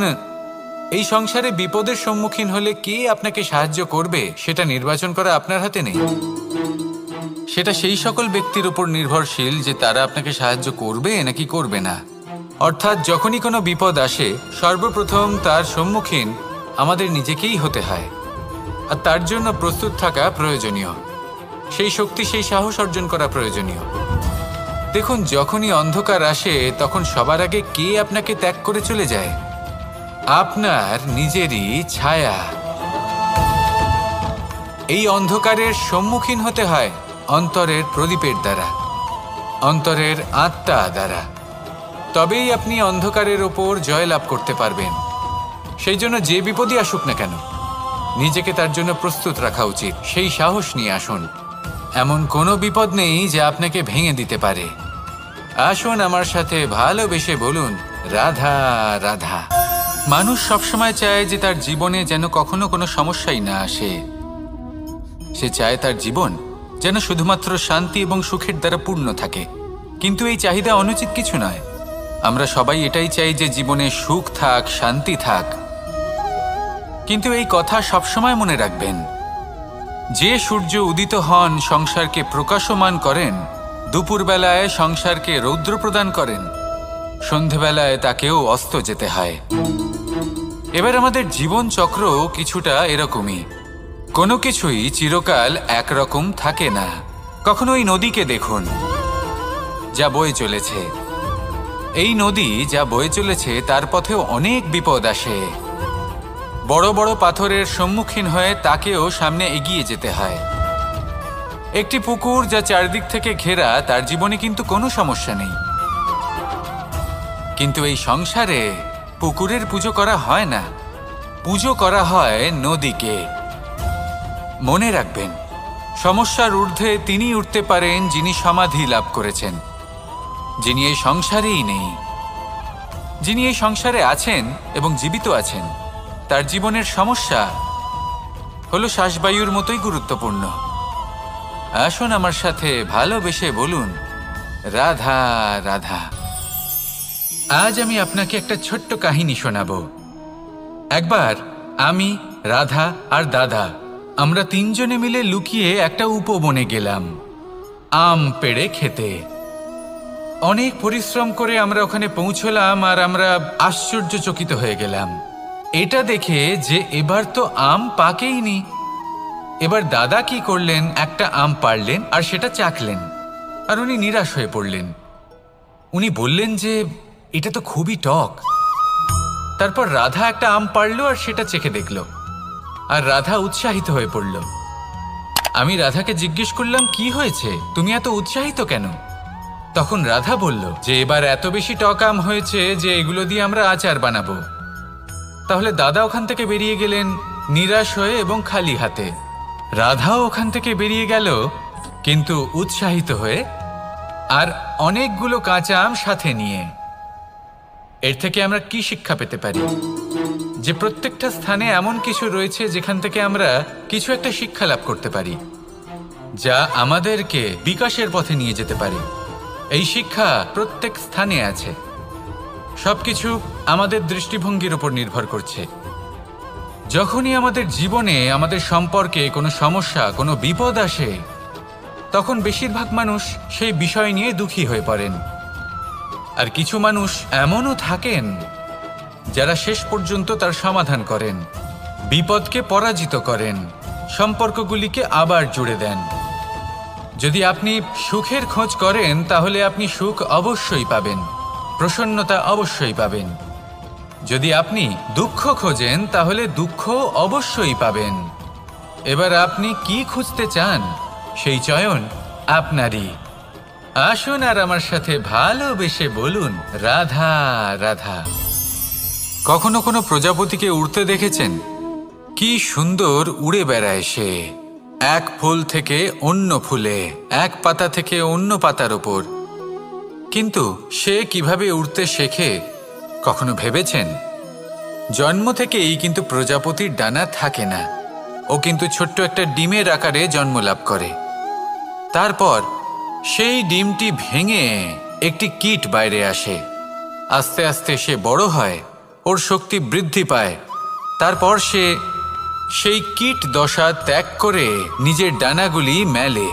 এই সংসারে বিপদের সম্মুখীন হলে কে আপনাকে সাহায্য করবে সেটা নির্বাচন করা আপনার হাতে নেই। সেটা সেই সকল ব্যক্তির উপর নির্ভরশীল যে তারা আপনাকে সাহায্য করবে নাকি করবে না। অর্থাৎ যখনই কোনো বিপদ আসে সর্বপ্রথম তার সম্মুখীন আমাদের নিজেকেই হতে হয়, আর তার জন্য প্রস্তুত থাকা প্রয়োজনীয়। সেই শক্তি, সেই সাহস অর্জন করা প্রয়োজনীয়। দেখুন, যখনই অন্ধকার আসে তখন সবার আগে কে আপনাকে ত্যাগ করে চলে যায়? আপনার নিজেরই ছায়া। এই অন্ধকারের সম্মুখীন হতে হয় অন্তরের প্রদীপের দ্বারা, অন্তরের আত্মা দ্বারা। তবেই আপনি অন্ধকারের ওপর জয়লাভ করতে পারবেন। সেই জন্য যে বিপদই আসুক না কেন নিজেকে তার জন্য প্রস্তুত রাখা উচিত। সেই সাহস নিয়ে আসুন। এমন কোনো বিপদ নেই যা আপনাকে ভেঙে দিতে পারে। আসুন আমার সাথে ভালোবেসে বলুন, রাধা রাধা। মানুষ সবসময় চায় যে তার জীবনে যেন কখনো কোনো সমস্যাই না আসে। সে চায় তার জীবন যেন শুধুমাত্র শান্তি এবং সুখের দ্বারা পূর্ণ থাকে। কিন্তু এই চাহিদা অনুচিত কিছু নয়। আমরা সবাই এটাই চাই যে জীবনে সুখ থাক, শান্তি থাক। কিন্তু এই কথা সবসময় মনে রাখবেন, যে সূর্য উদিত হন সংসারকে প্রকাশমান করেন, দুপুরবেলায় সংসারকে রৌদ্র প্রদান করেন, সন্ধেবেলায় তাকেও অস্ত যেতে হয়। এবার আমাদের জীবন চক্র কিছুটা এরকমই। কোনো কিছুই চিরকাল একরকম থাকে না। কখনো এই নদীকে দেখুন যা বয়ে চলেছে। এই নদী যা বয়ে চলেছে তার পথেও অনেক বিপদ আসে। বড় বড় পাথরের সম্মুখীন হয়ে তাকেও সামনে এগিয়ে যেতে হয়। একটি পুকুর যা চারদিক থেকে ঘেরা, তার জীবনে কিন্তু কোনো সমস্যা নেই। কিন্তু এই সংসারে পুকুরের পুজো করা হয় না, পুজো করা হয় নদীকে। মনে রাখবেন, সমস্যার ঊর্ধ্বে তিনি উঠতে পারেন যিনি সমাধি লাভ করেছেন, যিনি এই সংসারেই নেই। যিনি এই সংসারে আছেন এবং জীবিত আছেন, তার জীবনের সমস্যা হলো শ্বাসবায়ুর মতোই গুরুত্বপূর্ণ। আসুন আমার সাথে ভালোবেসে বলুন, রাধা রাধা। আজ আমি আপনাকে একটা ছোট্ট কাহিনী শোনাবো। একবার আমি, রাধা আর দাদা, আমরা তিনজনে মিলে লুকিয়ে একটা উপবনে গেলাম আম পেড়ে খেতে। অনেক পরিশ্রম করে আমরা ওখানে পৌঁছলাম আর আমরা আশ্চর্যচকিত হয়ে গেলাম এটা দেখে যে এবার তো আম পাকেইনি। এবার দাদা কি করলেন, একটা আম পাড়লেন আর সেটা চাখলেন, আর উনি নিরাশ হয়ে পড়লেন। উনি বললেন যে এটা তো খুবই টক। তারপর রাধা একটা আম পাড়ল আর সেটা চেখে দেখল, আর রাধা উৎসাহিত হয়ে পড়ল। আমি রাধাকে জিজ্ঞেস করলাম, কি হয়েছে, তুমি এত উৎসাহিত কেন? তখন রাধা বলল যে এবার এত বেশি টক আম হয়েছে যে এগুলো দিয়ে আমরা আচার বানাবো। তাহলে দাদা ওখান থেকে বেরিয়ে গেলেন নিরাশ হয়ে এবং খালি হাতে। রাধাও ওখান থেকে বেরিয়ে গেল কিন্তু উৎসাহিত হয়ে, আর অনেকগুলো কাঁচা আম সাথে নিয়ে। এর থেকে আমরা কি শিক্ষা পেতে পারি? যে প্রত্যেকটা স্থানে এমন কিছু রয়েছে যেখান থেকে আমরা কিছু একটা শিক্ষা লাভ করতে পারি, যা আমাদেরকে বিকাশের পথে নিয়ে যেতে পারে। এই শিক্ষা প্রত্যেক স্থানে আছে। সবকিছু আমাদের দৃষ্টিভঙ্গির উপর নির্ভর করছে। যখনই আমাদের জীবনে, আমাদের সম্পর্কে কোনো সমস্যা, কোনো বিপদ আসে, তখন বেশিরভাগ মানুষ সেই বিষয় নিয়ে দুঃখী হয়ে পড়েন। আর কিছু মানুষ এমনও থাকেন যারা শেষ পর্যন্ত তার সমাধান করেন, বিপদকে পরাজিত করেন, সম্পর্কগুলিকে আবার জুড়ে দেন। যদি আপনি সুখের খোঁজ করেন তাহলে আপনি সুখ অবশ্যই পাবেন, প্রসন্নতা অবশ্যই পাবেন। যদি আপনি দুঃখ খোঁজেন তাহলে দুঃখ অবশ্যই পাবেন। এবার আপনি কি খুঁজতে চান সেই চয়ন আপনারই। আসুন আর আমার সাথে ভালোবেসে বলুন, রাধা রাধা। কখনো কোনো প্রজাপতিকে উড়তে দেখেছেন? কি সুন্দর উড়ে বেড়ায় সে। এক ফুল থেকে অন্য ফুলে, এক পাতা থেকে অন্য পাতার ওপর। কিন্তু সে কিভাবে উড়তে শেখে কখনো ভেবেছেন? জন্ম থেকেই কিন্তু প্রজাপতির ডানা থাকে না। ও কিন্তু ছোট্ট একটা ডিমের আকারে জন্ম লাভ করে। তারপর সেই ডিমটি ভেঙে একটি কীট বাইরে আসে। আস্তে আস্তে সে বড় হয়, ওর শক্তি বৃদ্ধি পায়। তারপর সে সেই কীট দশা ত্যাগ করে নিজের ডানাগুলি মেলে।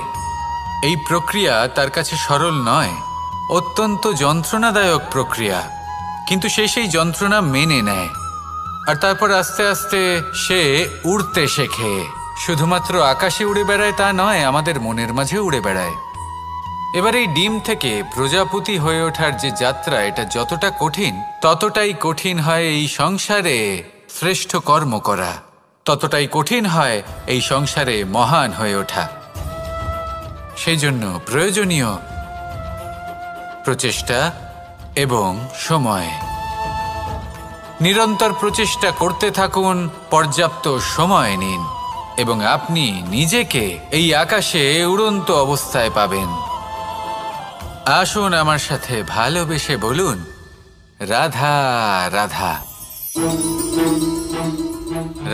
এই প্রক্রিয়া তার কাছে সরল নয়, অত্যন্ত যন্ত্রণাদায়ক প্রক্রিয়া, কিন্তু সে সেই যন্ত্রণা মেনে নেয়। আর তারপর আস্তে আস্তে সে উড়তে শেখে। শুধুমাত্র আকাশে উড়ে বেড়ায় তা নয়, আমাদের মনের মাঝে উড়ে বেড়ায়। এবার এই ডিম থেকে প্রজাপতি হয়ে ওঠার যে যাত্রা, এটা যতটা কঠিন, ততটাই কঠিন হয় এই সংসারে শ্রেষ্ঠ কর্ম করা, ততটাই কঠিন হয় এই সংসারে মহান হয়ে ওঠা। সেই জন্য প্রয়োজনীয় প্রচেষ্টা এবং সময়। নিরন্তর প্রচেষ্টা করতে থাকুন, পর্যাপ্ত সময় নিন, এবং আপনি নিজেকে এই আকাশে উড়ন্ত অবস্থায় পাবেন। আসুন আমার সাথে ভালোবেসে বলুন, রাধা রাধা,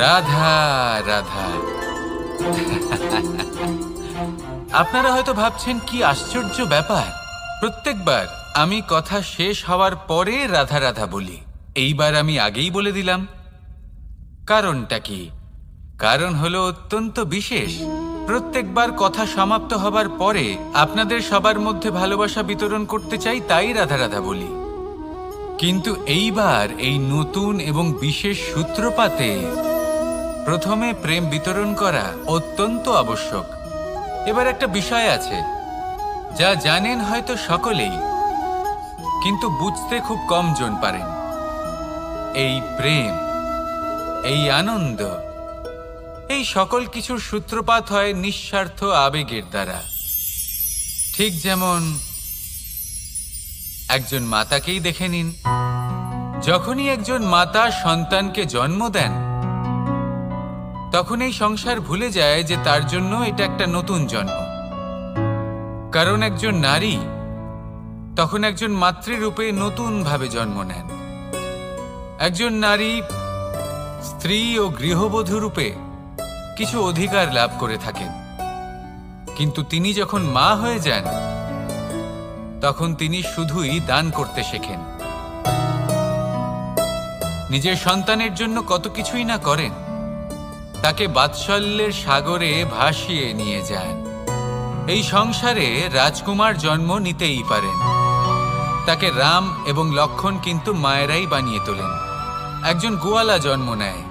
রাধা রাধা। আপনারা হয়তো ভাবছেন কি আশ্চর্য ব্যাপার, প্রত্যেকবার আমি কথা শেষ হওয়ার পরে রাধা রাধা বলি। এইবার আমি আগেই বলে দিলাম। কারণটা কি? কারণ হলো অত্যন্ত বিশেষ। প্রত্যেকবার কথা সমাপ্ত হবার পরে আপনাদের সবার মধ্যে ভালোবাসা বিতরণ করতে চাই, তাই রাধা রাধা বলি। কিন্তু এইবার এই নতুন এবং বিশেষ সূত্রপাতে প্রথমে প্রেম বিতরণ করা অত্যন্ত আবশ্যক। এবার একটা বিষয় আছে যা জানেন হয়তো সকলেই, কিন্তু বুঝতে খুব কম জন পারেন। এই প্রেম, এই আনন্দ, এই সকল কিছুর সূত্রপাত হয় নিঃস্বার্থ আবেগের দ্বারা। ঠিক যেমন একজন মাতাকেই দেখে নিন। যখনই একজন মাতা সন্তানকে জন্ম দেন, তখন এই সংসার ভুলে যায় যে তার জন্য এটা একটা নতুন জন্ম। কারণ একজন নারী তখন একজন মাতৃরূপে নতুনভাবে জন্ম নেন। একজন নারী স্ত্রী ও গৃহবধূ রূপে কিছু অধিকার লাভ করে থাকেন, কিন্তু তিনি যখন মা হয়ে যান, তখন তিনি শুধুই দান করতে শেখেন। নিজের সন্তানের জন্য কত কিছুই না করেন, তাকে বাৎসল্যের সাগরে ভাসিয়ে নিয়ে যান। এই সংসারে রাজকুমার জন্ম নিতেই পারেন, তাকে রাম এবং লক্ষ্মণ কিন্তু মায়েরাই বানিয়ে তোলেন। একজন গোয়ালা জন্ম নেয়,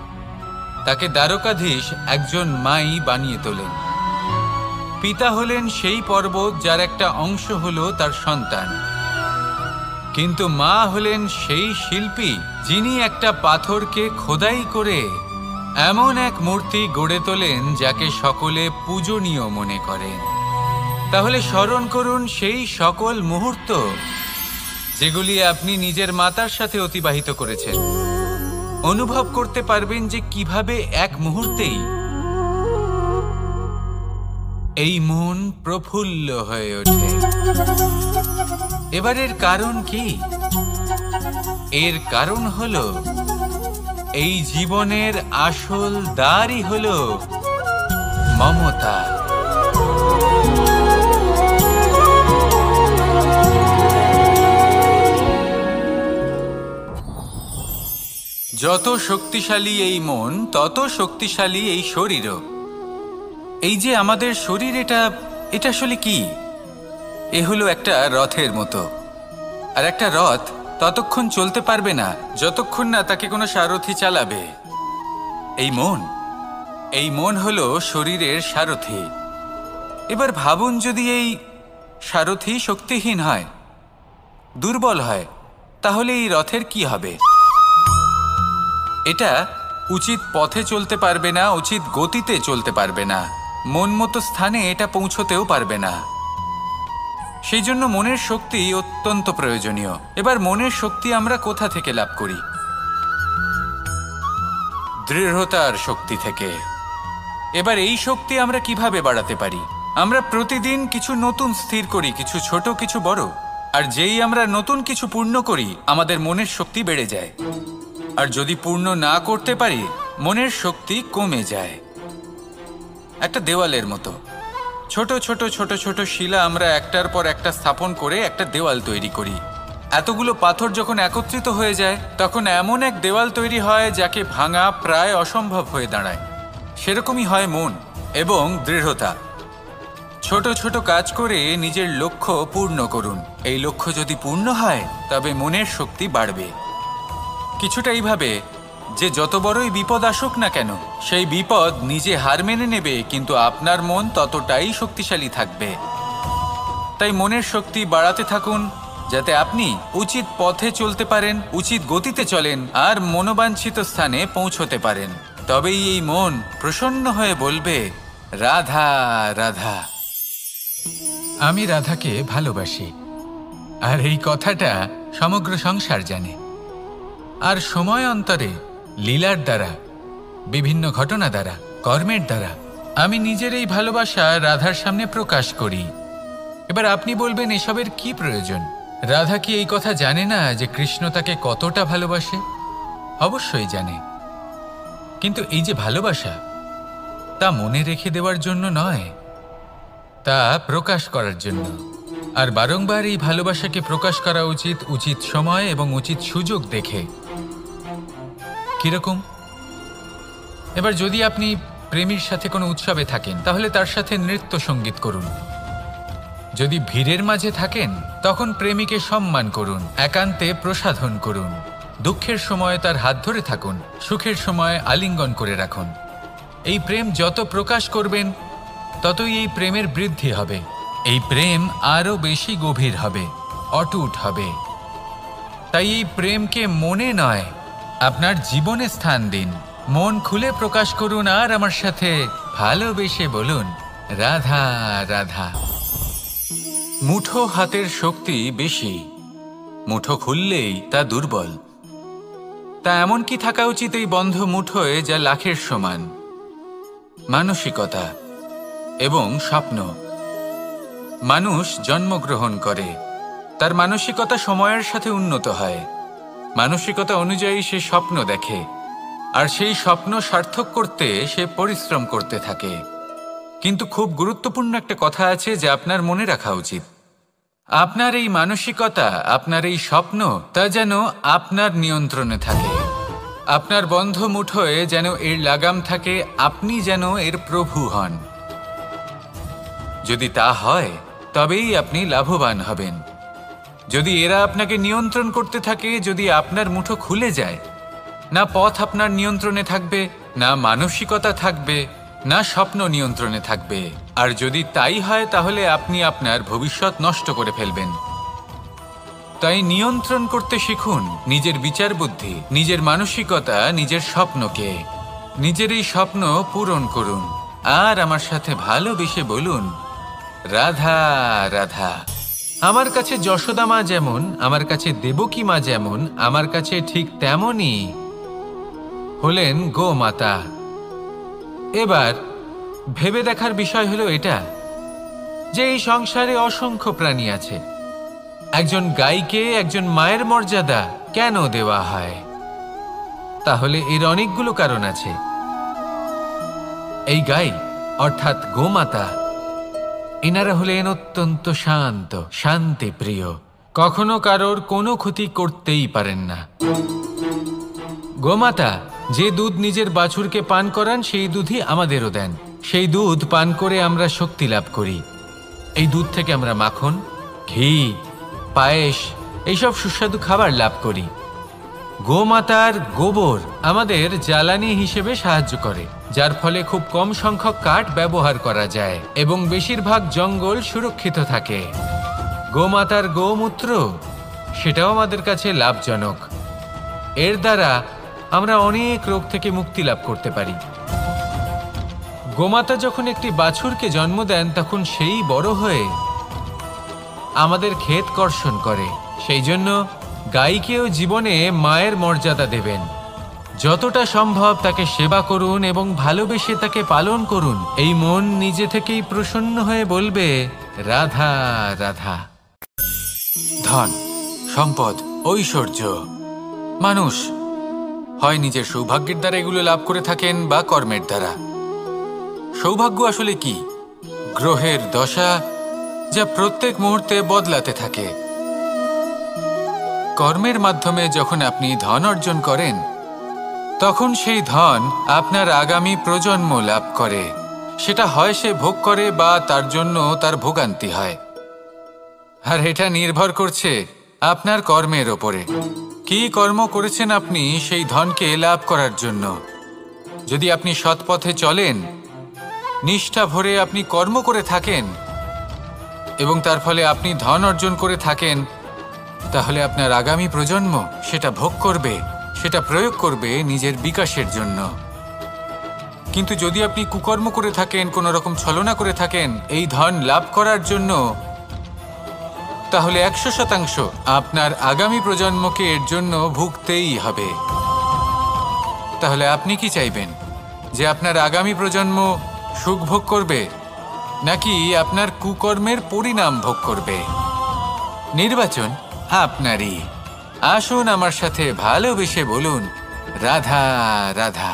তাকে দ্বারকাধীশ একজন মাই বানিয়ে তোলেন। পিতা হলেন সেই পর্বত যার একটা অংশ হলো তার সন্তান, কিন্তু মা হলেন সেই শিল্পী যিনি একটা পাথরকে খোদাই করে এমন এক মূর্তি গড়ে তোলেন যাকে সকলে পূজনীয় মনে করেন। তাহলে স্মরণ করুন সেই সকল মুহূর্ত যেগুলি আপনি নিজের মাতার সাথে অতিবাহিত করেছেন। অনুভব করতে পারবেন যে কিভাবে এক মুহূর্তেই এই মন প্রফুল্ল হয়ে ওঠে। এবারের কারণ কি? এর কারণ হলো এই জীবনের আসল দ্বারই হলো মমতা। যত শক্তিশালী এই মন, তত শক্তিশালী এই শরীরও। এই যে আমাদের শরীর, এটা আসলে কি? এ হলো একটা রথের মতো। আর একটা রথ ততক্ষণ চলতে পারবে না যতক্ষণ না তাকে কোনো সারথি চালাবে। এই মন হলো শরীরের সারথি। এবার ভাবুন, যদি এই সারথি শক্তিহীন হয়, দুর্বল হয়, তাহলে এই রথের কি হবে? এটা উচিত পথে চলতে পারবে না, উচিত গতিতে চলতে পারবে না, মন মতো স্থানে এটা পৌঁছতেও পারবে না। সেই জন্য মনের শক্তি অত্যন্ত প্রয়োজনীয়। এবার মনের শক্তি আমরা কোথা থেকে লাভ করি? দৃঢ়তার শক্তি থেকে। এবার এই শক্তি আমরা কিভাবে বাড়াতে পারি? আমরা প্রতিদিন কিছু নতুন স্থির করি, কিছু ছোট কিছু বড়। আর যেই আমরা নতুন কিছু পূর্ণ করি, আমাদের মনের শক্তি বেড়ে যায়। আর যদি পূর্ণ না করতে পারি, মনের শক্তি কমে যায়। একটা দেওয়ালের মতো ছোট ছোট ছোট ছোট শিলা আমরা একটার পর একটা স্থাপন করে একটা দেওয়াল তৈরি করি। এতগুলো পাথর যখন একত্রিত হয়ে যায়, তখন এমন এক দেওয়াল তৈরি হয় যাকে ভাঙা প্রায় অসম্ভব হয়ে দাঁড়ায়। সেরকমই হয় মন এবং দৃঢ়তা। ছোট ছোট কাজ করে নিজের লক্ষ্য পূর্ণ করুন। এই লক্ষ্য যদি পূর্ণ হয়, তবে মনের শক্তি বাড়বে। কিছুটা এইভাবে যে যত বড়ই বিপদ আসুক না কেন, সেই বিপদ নিজে হার মেনে নেবে, কিন্তু আপনার মন ততটাই শক্তিশালী থাকবে। তাই মনের শক্তি বাড়াতে থাকুন, যাতে আপনি উচিত পথে চলতে পারেন, উচিত গতিতে চলেন আর মনোবাঞ্ছিত স্থানে পৌঁছতে পারেন। তবেই এই মন প্রসন্ন হয়ে বলবে, রাধা রাধা। আমি রাধাকে ভালোবাসি, আর এই কথাটা সমগ্র সংসার জানে। আর সময় অন্তরে লীলার দ্বারা, বিভিন্ন ঘটনা দ্বারা, কর্মের দ্বারা আমি নিজের এই ভালোবাসা রাধার সামনে প্রকাশ করি। এবার আপনি বলবেন, এসবের কি প্রয়োজন? রাধা কি এই কথা জানে না যে কৃষ্ণ তাকে কতটা ভালোবাসে? অবশ্যই জানে, কিন্তু এই যে ভালোবাসা, তা মনে রেখে দেওয়ার জন্য নয়, তা প্রকাশ করার জন্য। আর বারংবার এই ভালোবাসাকে প্রকাশ করা উচিত, উচিত সময় এবং উচিত সুযোগ দেখে। কিরকম? এবার যদি আপনি প্রেমীর সাথে কোনো উৎসবে থাকেন, তাহলে তার সাথে নৃত্য সঙ্গীত করুন। যদি ভিড়ের মাঝে থাকেন, তখন প্রেমীকে সম্মান করুন, একান্তে প্রসাধন করুন। দুঃখের সময় তার হাত ধরে থাকুন, সুখের সময় আলিঙ্গন করে রাখুন। এই প্রেম যত প্রকাশ করবেন, ততই এই প্রেমের বৃদ্ধি হবে। এই প্রেম আরও বেশি গভীর হবে, অটুট হবে। তাই এই প্রেমকে মনে নয়, আপনার জীবনে স্থান দিন। মন খুলে প্রকাশ করুন আর আমার সাথে ভালোবেসে বলুন, রাধা রাধা। মুঠো হাতের শক্তি বেশি, মুঠো খুললেই তা দুর্বল। তা এমন কি থাকা উচিত এই বন্ধ মুঠোয় যা লাখের সমান? মানসিকতা এবং স্বপ্ন। মানুষ জন্মগ্রহণ করে, তার মানসিকতা সময়ের সাথে উন্নত হয়। মানসিকতা অনুযায়ী সে স্বপ্ন দেখে, আর সেই স্বপ্ন সার্থক করতে সে পরিশ্রম করতে থাকে। কিন্তু খুব গুরুত্বপূর্ণ একটা কথা আছে যা আপনার মনে রাখা উচিত। আপনার এই মানসিকতা, আপনার এই স্বপ্ন, তা যেন আপনার নিয়ন্ত্রণে থাকে। আপনার বন্ধ মুঠোয় যেন এর লাগাম থাকে, আপনি যেন এর প্রভু হন। যদি তা হয়, তবেই আপনি লাভবান হবেন। যদি এরা আপনাকে নিয়ন্ত্রণ করতে থাকে, যদি আপনার মুঠো খুলে যায়, না পথ আপনার নিয়ন্ত্রণে থাকবে, না মানসিকতা থাকবে, না স্বপ্ন নিয়ন্ত্রণে থাকবে। আর যদি তাই হয়, তাহলে আপনি আপনার ভবিষ্যৎ নষ্ট করে ফেলবেন। তাই নিয়ন্ত্রণ করতে শিখুন নিজের বিচার বুদ্ধি, নিজের মানসিকতা, নিজের স্বপ্নকে। নিজের এই স্বপ্ন পূরণ করুন আর আমার সাথে ভালোবেসে বলুন, রাধা রাধা। আমার কাছে যশোদা মা যেমন, আমার কাছে দেবকী মা যেমন, আমার কাছে ঠিক তেমনই হলেন গোমাতা। এবার ভেবে দেখার বিষয় হলো এটা, যে এই সংসারে অসংখ্য প্রাণী আছে। একজন গাইকে একজন মায়ের মর্যাদা কেন দেওয়া হয়? তাহলে এর অনেকগুলো কারণ আছে। এই গাই অর্থাৎ গোমাতা, এনারা হলেন অত্যন্ত শান্ত, শান্তিপ্রিয়, কখনো কারোর কোনো ক্ষতি করতেই পারেন না। গোমাতা যে দুধ নিজের বাছুরকে পান করান, সেই দুধই আমাদেরও দেন। সেই দুধ পান করে আমরা শক্তি লাভ করি। এই দুধ থেকে আমরা মাখন, ঘি, পায়েস, এইসব সুস্বাদু খাবার লাভ করি। গোমাতার গোবর আমাদের জ্বালানি হিসেবে সাহায্য করে, যার ফলে খুব কম সংখ্যক কাঠ ব্যবহার করা যায় এবং বেশিরভাগ জঙ্গল সুরক্ষিত থাকে। গোমাতার গোমূত্র, সেটাও আমাদের কাছে লাভজনক। এর দ্বারা আমরা অনেক রোগ থেকে মুক্তি লাভ করতে পারি। গোমাতা যখন একটি বাছুরকে জন্ম দেন, তখন সেই বড় হয়ে আমাদের ক্ষেত কর্ষণ করে। সেই জন্য গাইকেও জীবনে মায়ের মর্যাদা দেবেন। যতটা সম্ভব তাকে সেবা করুন এবং ভালোবেসে তাকে পালন করুন। এই মন নিজে থেকেই প্রসন্ন হয়ে বলবে, রাধা রাধা। ধন, সম্পদ, ঐশ্বর্য, মানুষ হয় নিজের সৌভাগ্যের দ্বারা এগুলো লাভ করে থাকেন বা কর্মের দ্বারা। সৌভাগ্য আসলে কি? গ্রহের দশা যা প্রত্যেক মুহূর্তে বদলাতে থাকে। কর্মের মাধ্যমে যখন আপনি ধন অর্জন করেন, তখন সেই ধন আপনার আগামী প্রজন্ম লাভ করে। সেটা হয় সে ভোগ করে বা তার জন্য তার ভোগান্তি হয়। আর এটা নির্ভর করছে আপনার কর্মের ওপরে। কি কর্ম করেছেন আপনি সেই ধনকে লাভ করার জন্য? যদি আপনি সৎ পথে চলেন, নিষ্ঠা ভরে আপনি কর্ম করে থাকেন এবং তার ফলে আপনি ধন অর্জন করে থাকেন, তাহলে আপনার আগামী প্রজন্ম সেটা ভোগ করবে, সেটা প্রয়োগ করবে নিজের বিকাশের জন্য। কিন্তু যদি আপনি কুকর্ম করে থাকেন, কোনো রকম ছলনা করে থাকেন এই ধন লাভ করার জন্য, তাহলে 100% আপনার আগামী প্রজন্মকে এর জন্য ভুগতেই হবে। তাহলে আপনি কি চাইবেন? যে আপনার আগামী প্রজন্ম সুখ ভোগ করবে, নাকি আপনার কুকর্মের পরিণাম ভোগ করবে? নির্বাচন আপনারই। আসুন আমার সাথে ভালোবেসে বলুন, রাধা রাধা।